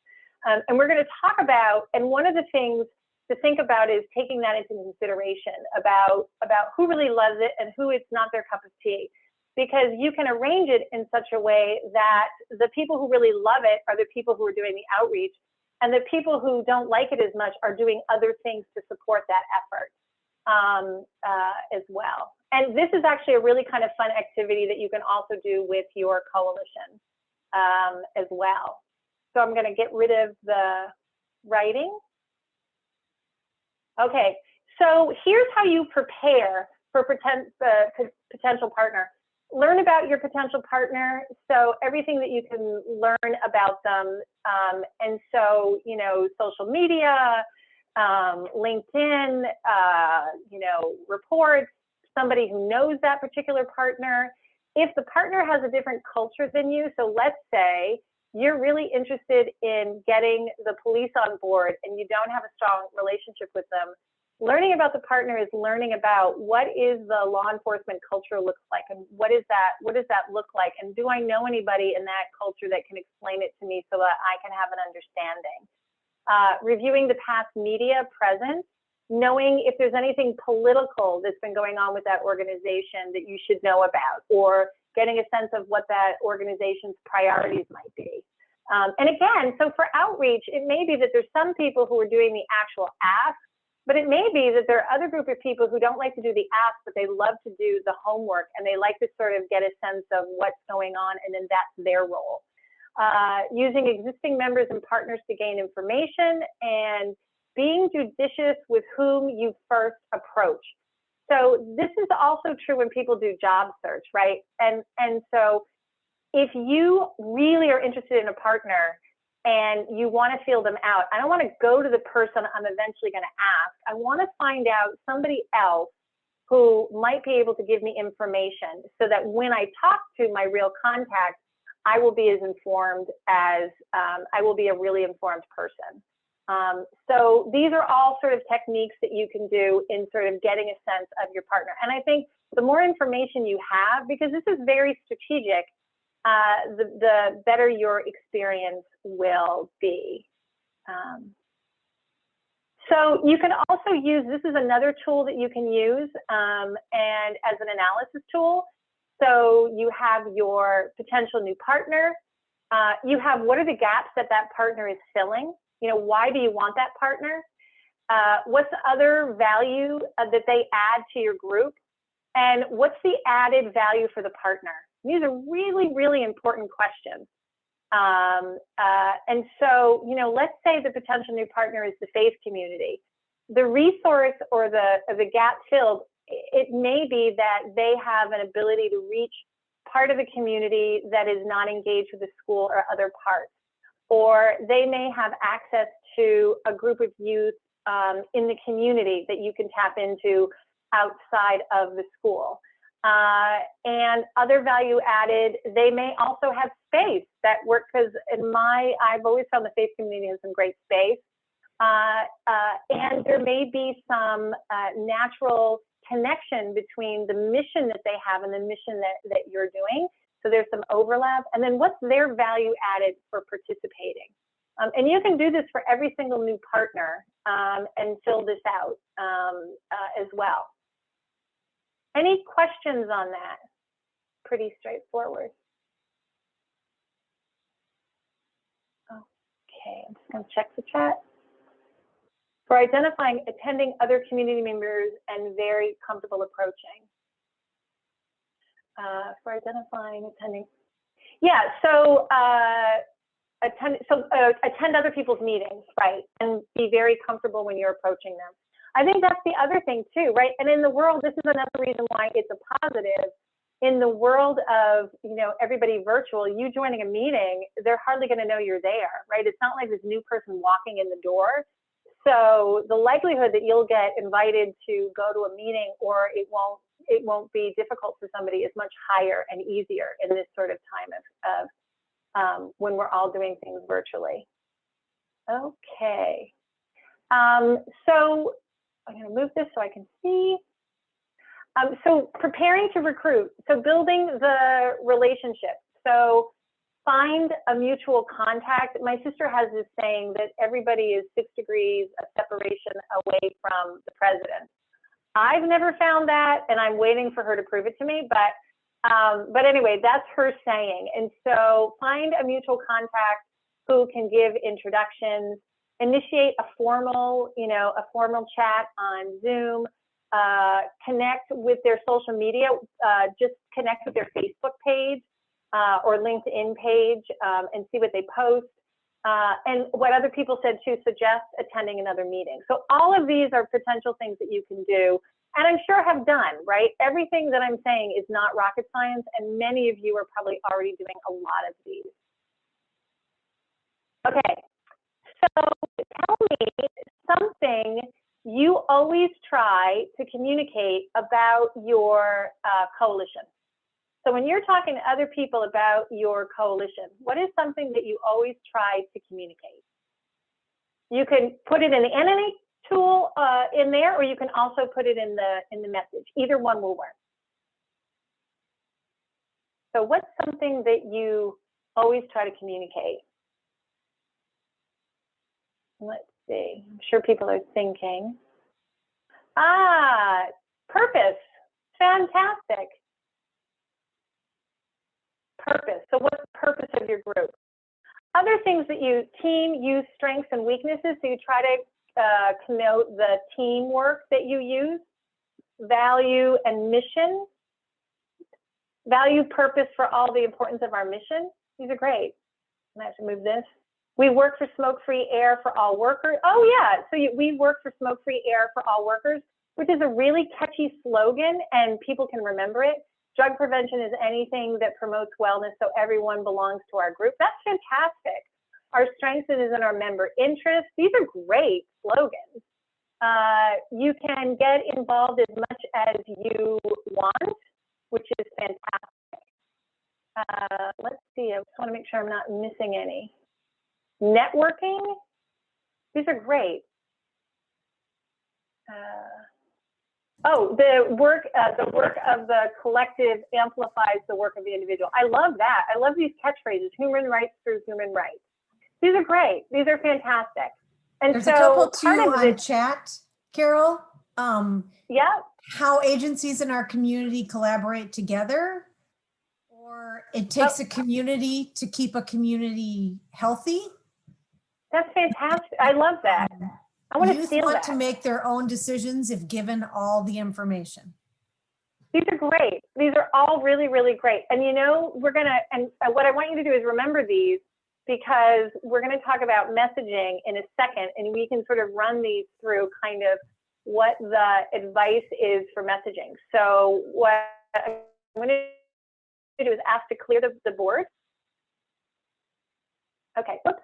And we're going to talk about, and one of the things to think about is taking that into consideration about who really loves it and who it's not their cup of tea. Because you can arrange it in such a way that the people who really love it are the people who are doing the outreach, and the people who don't like it as much are doing other things to support that effort as well. And this is actually a really kind of fun activity that you can also do with your coalition as well. So I'm going to get rid of the writing. Okay, so here's how you prepare for potential partner. Learn about your potential partner, so everything that you can learn about them, and so, you know, social media, LinkedIn, you know, reports, somebody who knows that particular partner. If the partner has a different culture than you, so let's say you're really interested in getting the police on board and you don't have a strong relationship with them, learning about the partner is learning about what is the law enforcement culture looks like, and what does that look like, and do I know anybody in that culture that can explain it to me so that I can have an understanding. Reviewing the past media presence, knowing if there's anything political that's been going on with that organization that you should know about, or getting a sense of what that organization's priorities might be. And again, so for outreach, it may be that there's some people who are doing the actual ask, but it may be that there are other group of people who don't like to do the ask, but they love to do the homework, and they like to sort of get a sense of what's going on, and then that's their role. Using existing members and partners to gain information, and being judicious with whom you first approach. So this is also true when people do job search, right? And so if you really are interested in a partner and you want to feel them out, I don't want to go to the person I'm eventually going to ask. I want to find out somebody else who might be able to give me information so that when I talk to my real contact, I will be as informed as, I will be a really informed person. So these are all sort of techniques that you can do in sort of getting a sense of your partner. And I think the more information you have, because this is very strategic, the better your experience will be. So you can also use, this is another tool that you can use and as an analysis tool. So you have your potential new partner. You have what are the gaps that that partner is filling? You know, why do you want that partner? What's the other value that they add to your group? And what's the added value for the partner? These are really, really important questions. And so, you know, let's say the potential new partner is the faith community. The resource or the gap filled, it may be that they have an ability to reach part of the community that is not engaged with the school or other parts. Or they may have access to a group of youth in the community that you can tap into outside of the school. And other value added, they may also have space that works, because I've always found the faith community has some great space. And there may be some natural connection between the mission that they have and the mission that you're doing. So there's some overlap. And then what's their value added for participating? And you can do this for every single new partner and fill this out as well. Any questions on that? Pretty straightforward. Okay, I'm just going to check the chat. For identifying, attending other community members and very comfortable approaching. For identifying, attending. Yeah, so attend other people's meetings, right? And be very comfortable when you're approaching them. I think that's the other thing too, right? And in the world, this is another reason why it's a positive. In the world of, you know, everybody virtual, you joining a meeting, they're hardly going to know you're there, right? It's not like this new person walking in the door. So the likelihood that you'll get invited to go to a meeting or it won't be difficult for somebody is much higher and easier in this sort of time of when we're all doing things virtually. Okay. So I'm going to move this so I can see. So preparing to recruit, so building the relationship. So find a mutual contact. My sister has this saying that everybody is 6 degrees of separation away from the president. I've never found that, and I'm waiting for her to prove it to me, but anyway, that's her saying. And so find a mutual contact who can give introductions, initiate a formal chat on Zoom, connect with their social media, just connect with their Facebook page or LinkedIn page and see what they post. And what other people said too, suggest attending another meeting. So all of these are potential things that you can do, and I'm sure have done, right? Everything that I'm saying is not rocket science, and many of you are probably already doing a lot of these. Okay, so tell me something you always try to communicate about your coalition. So when you're talking to other people about your coalition, what is something that you always try to communicate? You can put it in the entity tool in there, or you can also put it in the message. Either one will work. So what's something that you always try to communicate? Let's see. I'm sure people are thinking. Purpose. Fantastic. Purpose. So what's the purpose of your group? Other things that you team use strengths and weaknesses. So you try to connote the teamwork that you use. Value and mission. Value, purpose for all the importance of our mission. These are great. I have to move this. We work for smoke-free air for all workers. Oh yeah, so we work for smoke-free air for all workers. which is a really catchy slogan and people can remember it. Drug prevention is anything that promotes wellness so everyone belongs to our group. That's fantastic. Our strength is in our member interests. These are great slogans. You can get involved as much as you want, which is fantastic. Let's see, I just want to make sure I'm not missing any. Networking, these are great. The work of the collective amplifies the work of the individual. I love that. I love these catchphrases, human rights through human rights. These are great. These are fantastic. And there's so a couple too part of on this, chat, Carol. yeah. How agencies in our community collaborate together, or it takes a community to keep a community healthy. That's fantastic. I love that. I want to Youth steal want that. to make their own decisions if given all the information. These are great. These are all really, really great. And you know, we're gonna, and what I want you to do is remember these, because we're gonna talk about messaging in a second, and we can sort of run these through kind of what the advice is for messaging. So what I'm gonna do is ask to clear the board. Okay, whoops.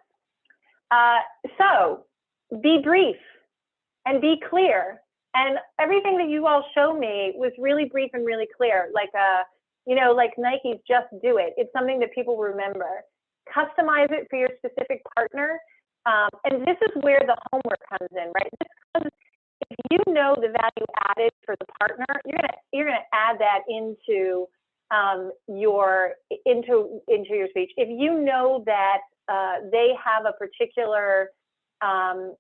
So be brief and be clear. And everything that you all show me was really brief and really clear. Like, you know, like Nike's just do it. It's something that people remember. Customize it for your specific partner. And this is where the homework comes in, right? Because if you know the value added for the partner, you're gonna add that into your speech. If you know that they have a particular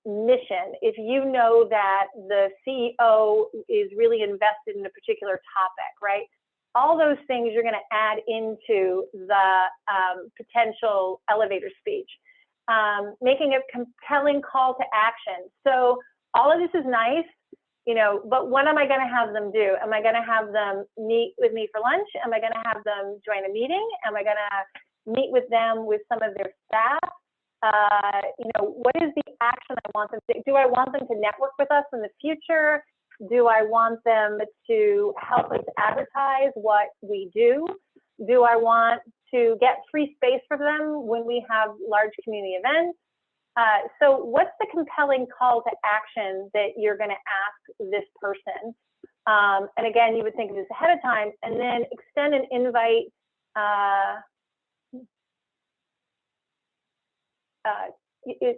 mission, if you know that the CEO is really invested in a particular topic, right? All those things you're going to add into the potential elevator speech. Making a compelling call to action. So all of this is nice, you know, but what am I going to have them do? Am I going to have them meet with me for lunch? Am I going to have them join a meeting? Am I going to meet with them with some of their staff? You know, what is the action I want them to do? I want them to network with us in the future? Do I want them to help us advertise what we do? Do I want to get free space for them when we have large community events? So what's the compelling call to action that you're going to ask this person? And again, you would think of this ahead of time, and then extend an invite.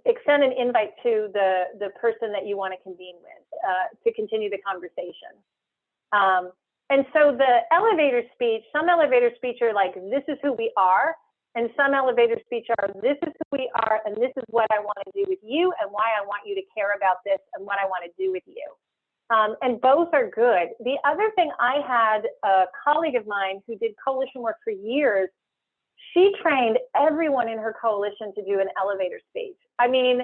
Extend an invite to the person that you want to convene with to continue the conversation. And so the elevator speech, some elevator speech are like, this is who we are. And some elevator speech are, this is who we are, and this is what I want to do with you, and why I want you to care about this, and what I want to do with you. And both are good. The other thing, I had a colleague of mine who did coalition work for years. She trained everyone in her coalition to do an elevator speech. I mean,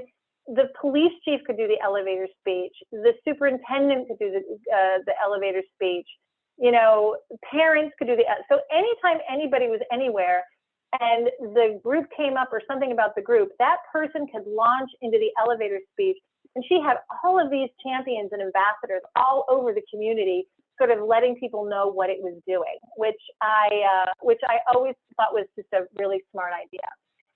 the police chief could do the elevator speech. The superintendent could do the elevator speech. You know, parents could do so anytime anybody was anywhere and the group came up or something about the group, that person could launch into the elevator speech. And she had all of these champions and ambassadors all over the community, sort of letting people know what it was doing, which I always thought was just a really smart idea.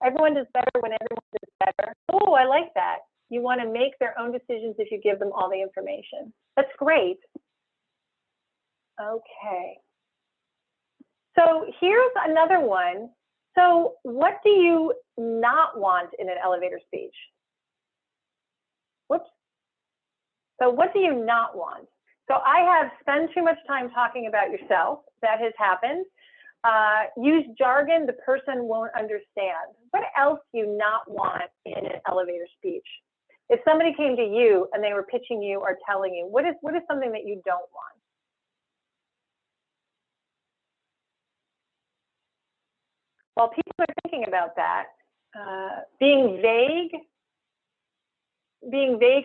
Everyone does better when everyone does better. Oh, I like that. You want to make their own decisions if you give them all the information. That's great. Okay. So here's another one. So what do you not want in an elevator speech? Whoops. So what do you not want? So I have spent too much time talking about yourself. That has happened. Use jargon the person won't understand. What else do you not want in an elevator speech? If somebody came to you and they were pitching you or telling you, what is something that you don't want? While people are thinking about that, being vague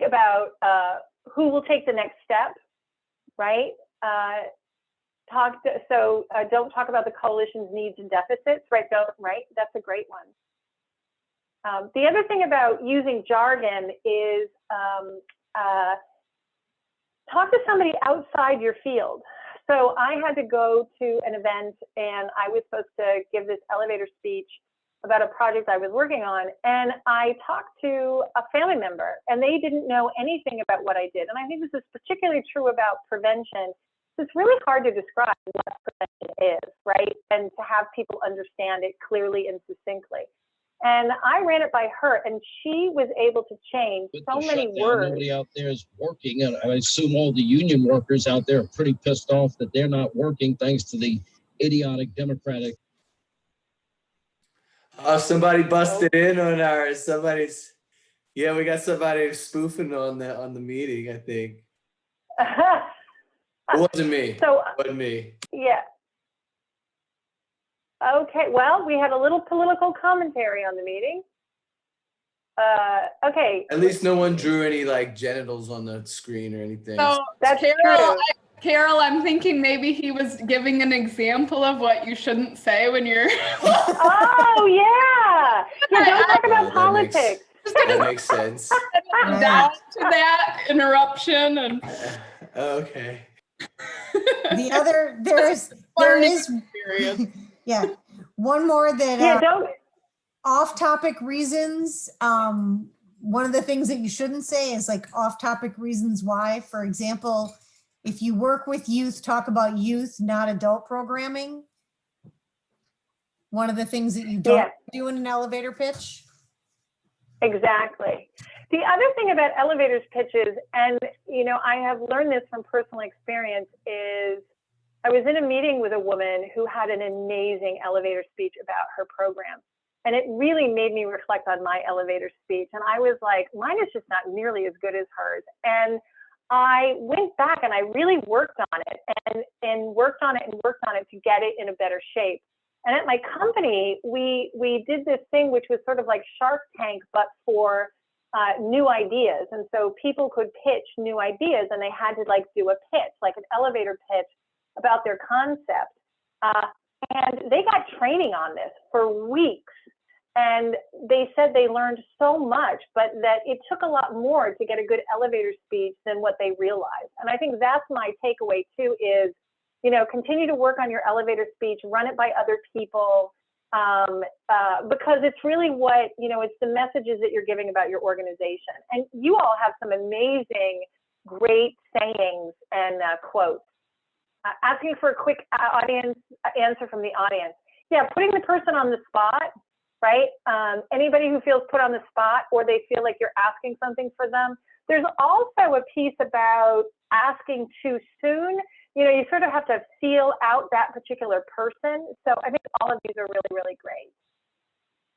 about who will take the next step, right? Don't talk about the coalition's needs and deficits, right? That's a great one. The other thing about using jargon is talk to somebody outside your field. So I had to go to an event and I was supposed to give this elevator speech about a project I was working on. And I talked to a family member and they didn't know anything about what I did. And I think this is particularly true about prevention. It's really hard to describe what prevention is, right? And to have people understand it clearly and succinctly. And I ran it by her and she was able to change so many words. Nobody out there is working. And I assume all the union workers out there are pretty pissed off that they're not working thanks to the idiotic Democratic. Oh, somebody busted in on yeah, we got somebody spoofing on the meeting, I think. It wasn't me. So, it wasn't me. Yeah. Okay, well, we had a little political commentary on the meeting. Okay. At least no one drew any like genitals on the screen or anything. So That's Carol, true. Carol, I'm thinking maybe he was giving an example of what you shouldn't say when you're. Oh, yeah. Yeah, don't talk about politics. That makes sense. Down to that interruption and. Okay. The other, there is, yeah, one more that, Yeah, don't. off-topic reasons. One of the things that you shouldn't say is like off-topic reasons why. For example, if you work with youth, talk about youth, not adult programming. One of the things that you don't do in an elevator pitch. Exactly. The other thing about elevators pitches, and you know, I have learned this from personal experience, is I was in a meeting with a woman who had an amazing elevator speech about her program. And it really made me reflect on my elevator speech. And I was like, mine is just not nearly as good as hers. And I went back and I really worked on it and worked on it and worked on it to get it in a better shape. And at my company, we did this thing which was sort of like Shark Tank, but for new ideas. And so people could pitch new ideas and they had to like do a pitch, like an elevator pitch about their concept. And they got training on this for weeks. And they said they learned so much, but that it took a lot more to get a good elevator speech than what they realized. And I think that's my takeaway too is, you know, continue to work on your elevator speech, run it by other people, because it's really what, you know, it's the messages that you're giving about your organization. And you all have some amazing, great sayings and quotes. Asking for a quick audience answer from the audience. Yeah, putting the person on the spot, right? Anybody who feels put on the spot or they feel like you're asking something for them. There's also a piece about asking too soon. You know, you sort of have to feel out that particular person. So I think all of these are really, really great.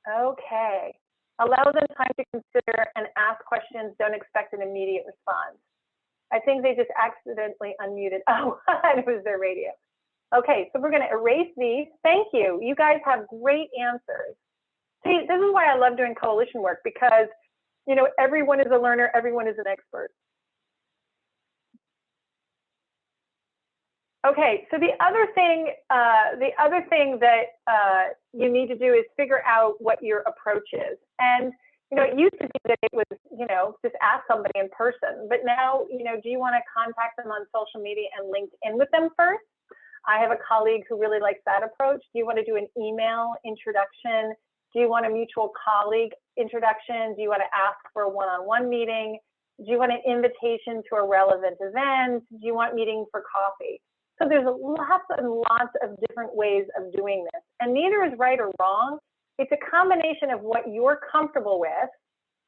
Okay. Allow them time to consider and ask questions. Don't expect an immediate response. I think they just accidentally unmuted. Oh, it was their radio. Okay, so we're going to erase these. Thank you. You guys have great answers. See, this is why I love doing coalition work because, you know, everyone is a learner, everyone is an expert. Okay, so the other thing that you need to do is figure out what your approach is. And you know, it used to be that it was, you know, just ask somebody in person. But now, you know, do you want to contact them on social media and link in with them first? I have a colleague who really likes that approach. Do you want to do an email introduction? Do you want a mutual colleague introduction? Do you want to ask for a one-on-one meeting? Do you want an invitation to a relevant event? Do you want meeting for coffee? So there's lots and lots of different ways of doing this. And neither is right or wrong. It's a combination of what you're comfortable with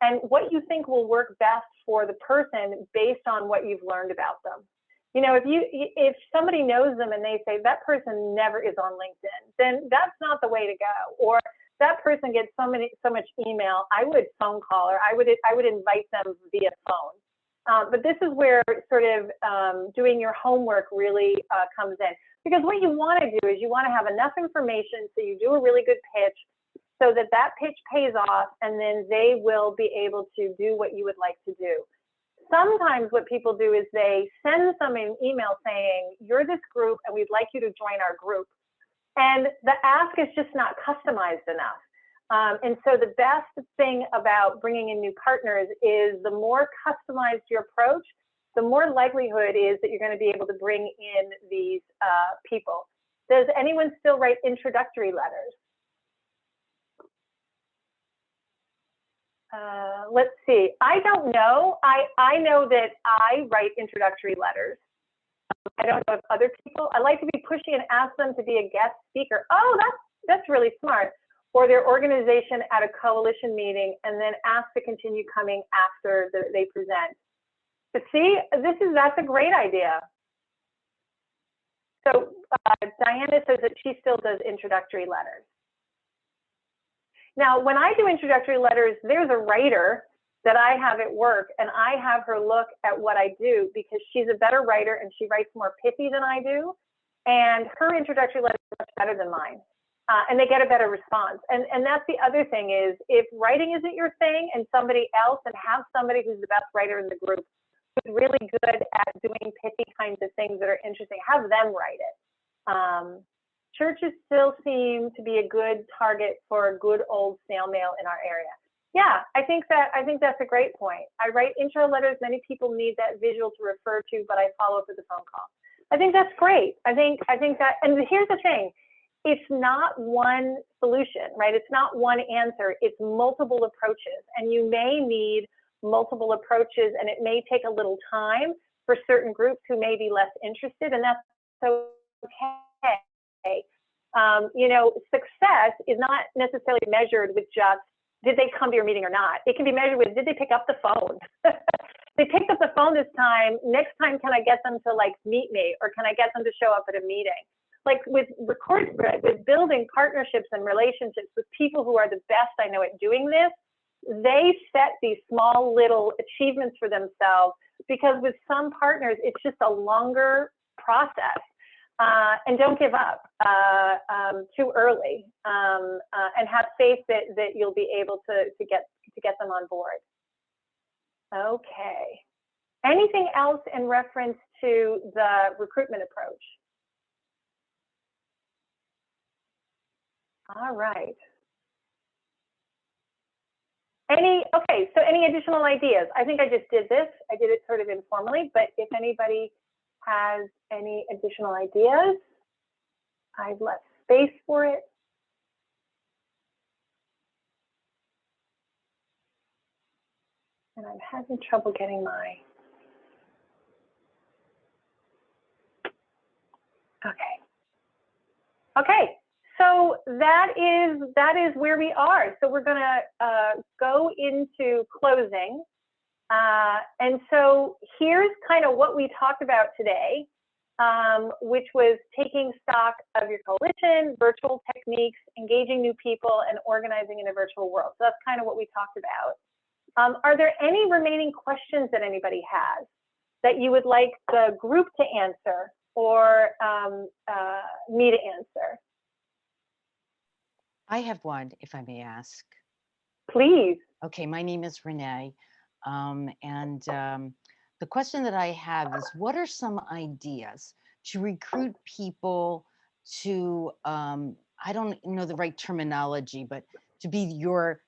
and what you think will work best for the person based on what you've learned about them. You know, if somebody knows them and they say that person never is on LinkedIn, then that's not the way to go. Or that person gets so much email, I would phone call or I would invite them via phone. But this is where sort of doing your homework really comes in. Because what you want to do is you want to have enough information so you do a really good pitch so that that pitch pays off and then they will be able to do what you would like to do. Sometimes what people do is they send somebody an email saying, you're this group and we'd like you to join our group. And the ask is just not customized enough. And so the best thing about bringing in new partners is the more customized your approach, the more likelihood is that you're going to be able to bring in these people. Does anyone still write introductory letters? Let's see. I don't know. I know that I write introductory letters. I don't know if other people. I like to be pushy and ask them to be a guest speaker. Oh, that's really smart. Or their organization at a coalition meeting, and then ask to continue coming after they present. But see, that's a great idea. So Diana says that she still does introductory letters. Now, when I do introductory letters, there's a writer that I have at work, and I have her look at what I do because she's a better writer and she writes more pithy than I do. And her introductory letter is much better than mine. And they get a better response. And that's the other thing is, if writing isn't your thing and somebody else, and have somebody who's the best writer in the group, who's really good at doing pithy kinds of things that are interesting, have them write it. Churches still seem to be a good target for a good old snail mail in our area. Yeah, I think that's a great point. I write intro letters. Many people need that visual to refer to, but I follow up with a phone call. I think that's great. I think that, and here's the thing. It's not one solution, right? It's not one answer. It's multiple approaches, and you may need multiple approaches, and it may take a little time for certain groups who may be less interested, and that's okay. You know, success is not necessarily measured with just, did they come to your meeting or not? It can be measured with, did they pick up the phone? They picked up the phone this time. Next time, can I get them to like meet me, or can I get them to show up at a meeting? Like with building partnerships and relationships with people who are the best I know at doing this, they set these small little achievements for themselves, because with some partners, it's just a longer process. And don't give up too early, and have faith that you'll be able to get them on board. Okay. Anything else in reference to the recruitment approach? All right. Okay, so any additional ideas? I think I just did this. I did it sort of informally, but if anybody has any additional ideas, I've left space for it. And I'm having trouble getting my, okay, so that is where we are. So we're gonna go into closing. And so here's kind of what we talked about today, which was taking stock of your coalition, virtual techniques, engaging new people, and organizing in a virtual world. So that's kind of what we talked about. Are there any remaining questions that anybody has that you would like the group to answer, or me to answer? I have one, if I may ask. Please. Okay, my name is Renee. The question that I have is, what are some ideas to recruit people to, I don't know the right terminology, but to be your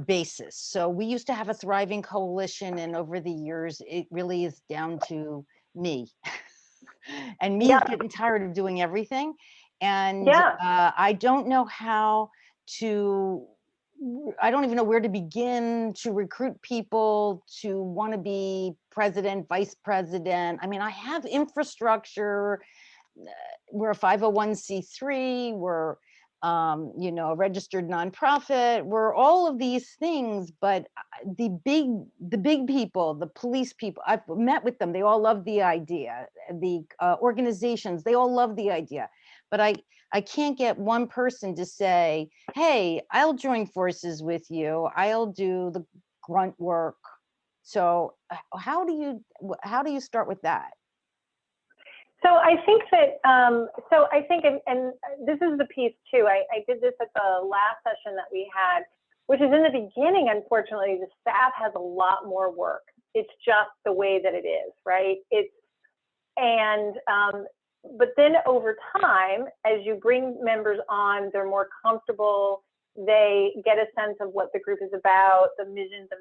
basis? So we used to have a thriving coalition, and over the years, it really is down to me. And me getting tired of doing everything. And I don't know how to, I don't even know where to begin to recruit people to want to be president, vice president. I mean, I have infrastructure. We're a 501c3. We're, you know, a registered nonprofit. We're all of these things, but the big people, the police people, I've met with them. They all love the idea. The organizations, they all love the idea. But I can't get one person to say, hey, I'll join forces with you. I'll do the grunt work. So how do you start with that? So I think that, and this is the piece too, I did this at the last session that we had, which is in the beginning, unfortunately, the staff has a lot more work. It's just the way that it is, right? But then over time, as you bring members on, they're more comfortable, they get a sense of what the group is about, the mission, the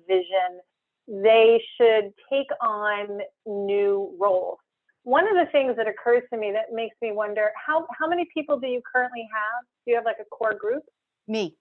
vision, they should take on new roles. One of the things that occurs to me that makes me wonder, how many people do you currently have? Do you have like a core group? Me.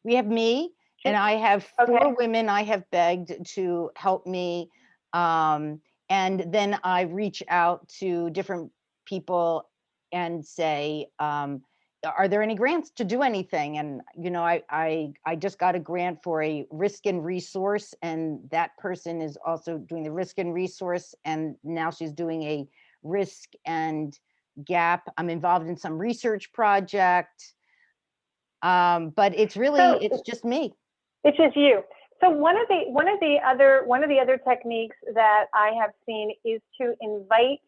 We have me, and I have 4 Okay. women I have begged to help me. And then I reach out to different people and say, are there any grants to do anything? And, you know, I just got a grant for a risk and resource, and that person is also doing the risk and resource. And now she's doing a risk and gap. I'm involved in some research project. But it's really, it's just me. It's just you. So one of the other techniques that I have seen is to invite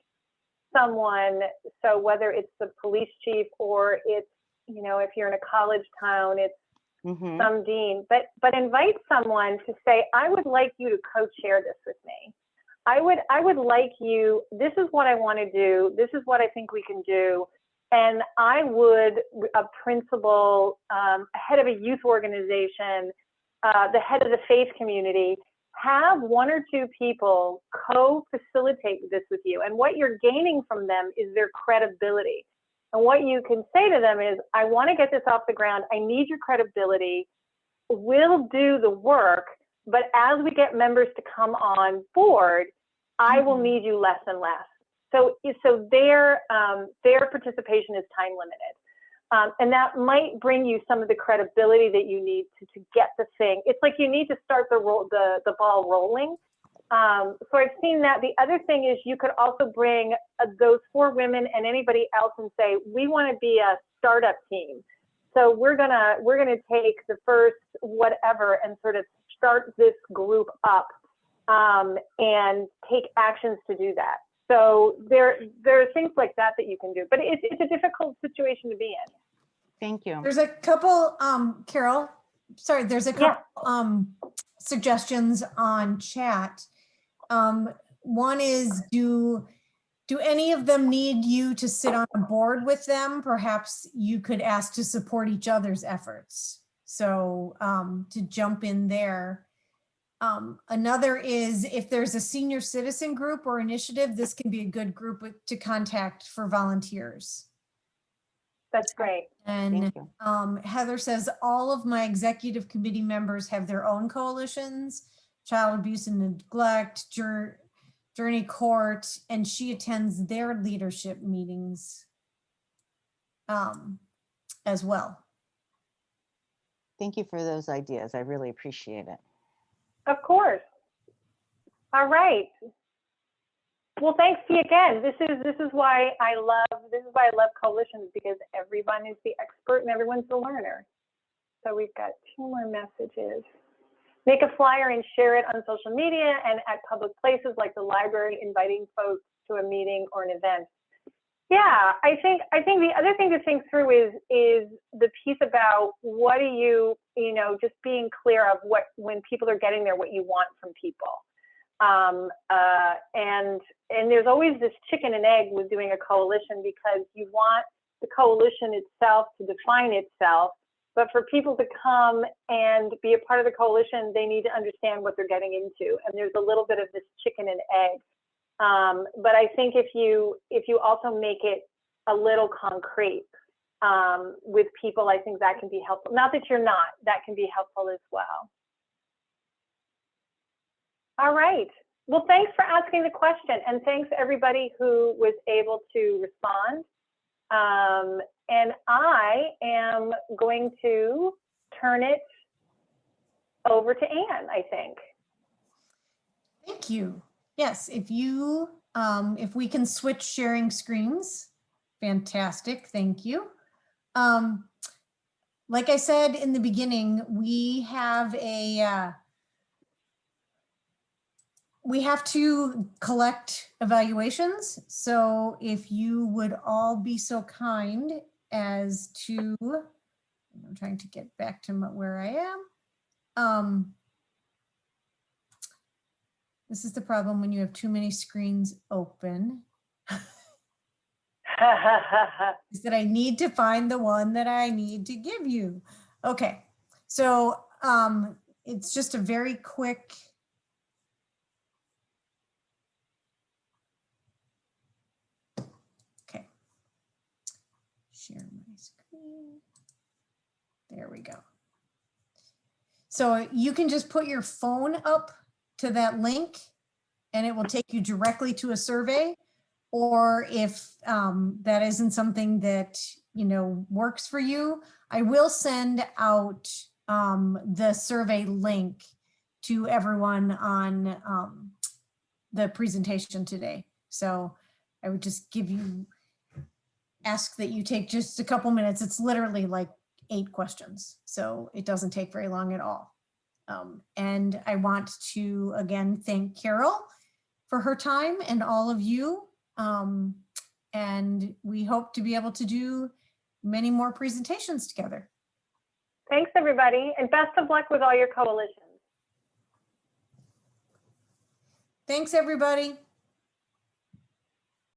someone. So whether it's the police chief or it's, you know, if you're in a college town, it's some dean, but invite someone to say, I would like you to co-chair this with me. I would like you, this is what I want to do. This is what I think we can do. And I would, a principal, head of a youth organization, the head of the faith community, have 1 or 2 people co-facilitate this with you. And what you're gaining from them is their credibility. And what you can say to them is, I want to get this off the ground. I need your credibility. We'll do the work. But as we get members to come on board, I will need you less and less. So their participation is time limited. And that might bring you some of the credibility that you need to get the thing. It's like you need to start the ball rolling. So I've seen that. The other thing is you could also bring those 4 women and anybody else and say, we want to be a startup team. So we're gonna take the first whatever and sort of start this group up and take actions to do that. So there are things like that you can do, but it's a difficult situation to be in. Thank you. There's a couple, Carol, sorry, there's a couple suggestions on chat. One is, do any of them need you to sit on a board with them? Perhaps you could ask to support each other's efforts. So to jump in there. Another is, if there's a senior citizen group or initiative, this can be a good group to contact for volunteers. That's great. And Heather says, all of my executive committee members have their own coalitions, child abuse and neglect, Journey Court, and she attends their leadership meetings as well. Thank you for those ideas. I really appreciate it. Of course. All right. Well, thanks to you again. This is why I love coalitions, because everyone is the expert and everyone's the learner. So we've got 2 more messages. Make a flyer and share it on social media and at public places like the library, inviting folks to a meeting or an event. Yeah, I think the other thing to think through is the piece about what do you just being clear of when people are getting there, what you want from people. And there's always this chicken and egg with doing a coalition, because you want the coalition itself to define itself, but for people to come and be a part of the coalition, they need to understand what they're getting into. And there's a little bit of this chicken and egg. But I think if you also make it a little concrete with people, I think that can be helpful. Not that you're not, that can be helpful as well. All right. Well, thanks for asking the question, and thanks everybody who was able to respond. And I am going to turn it over to Anne, I think. Thank you. Yes, if we can switch sharing screens, fantastic, thank you. Like I said in the beginning, we have to collect evaluations. So if you would all be so kind as to, I'm trying to get back to where I am. This is the problem when you have too many screens open. Is that I need to find the one that I need to give you. Okay, so it's just a very quick share my screen. There we go. So you can just put your phone up to that link and it will take you directly to a survey. Or if that isn't something that, you know, works for you, I will send out the survey link to everyone on the presentation today. So I would just ask that you take just a couple minutes. It's literally like 8 questions, so it doesn't take very long at all. And I want to again thank Carol for her time and all of you. And we hope to be able to do many more presentations together. Thanks, everybody, and best of luck with all your coalitions. Thanks, everybody.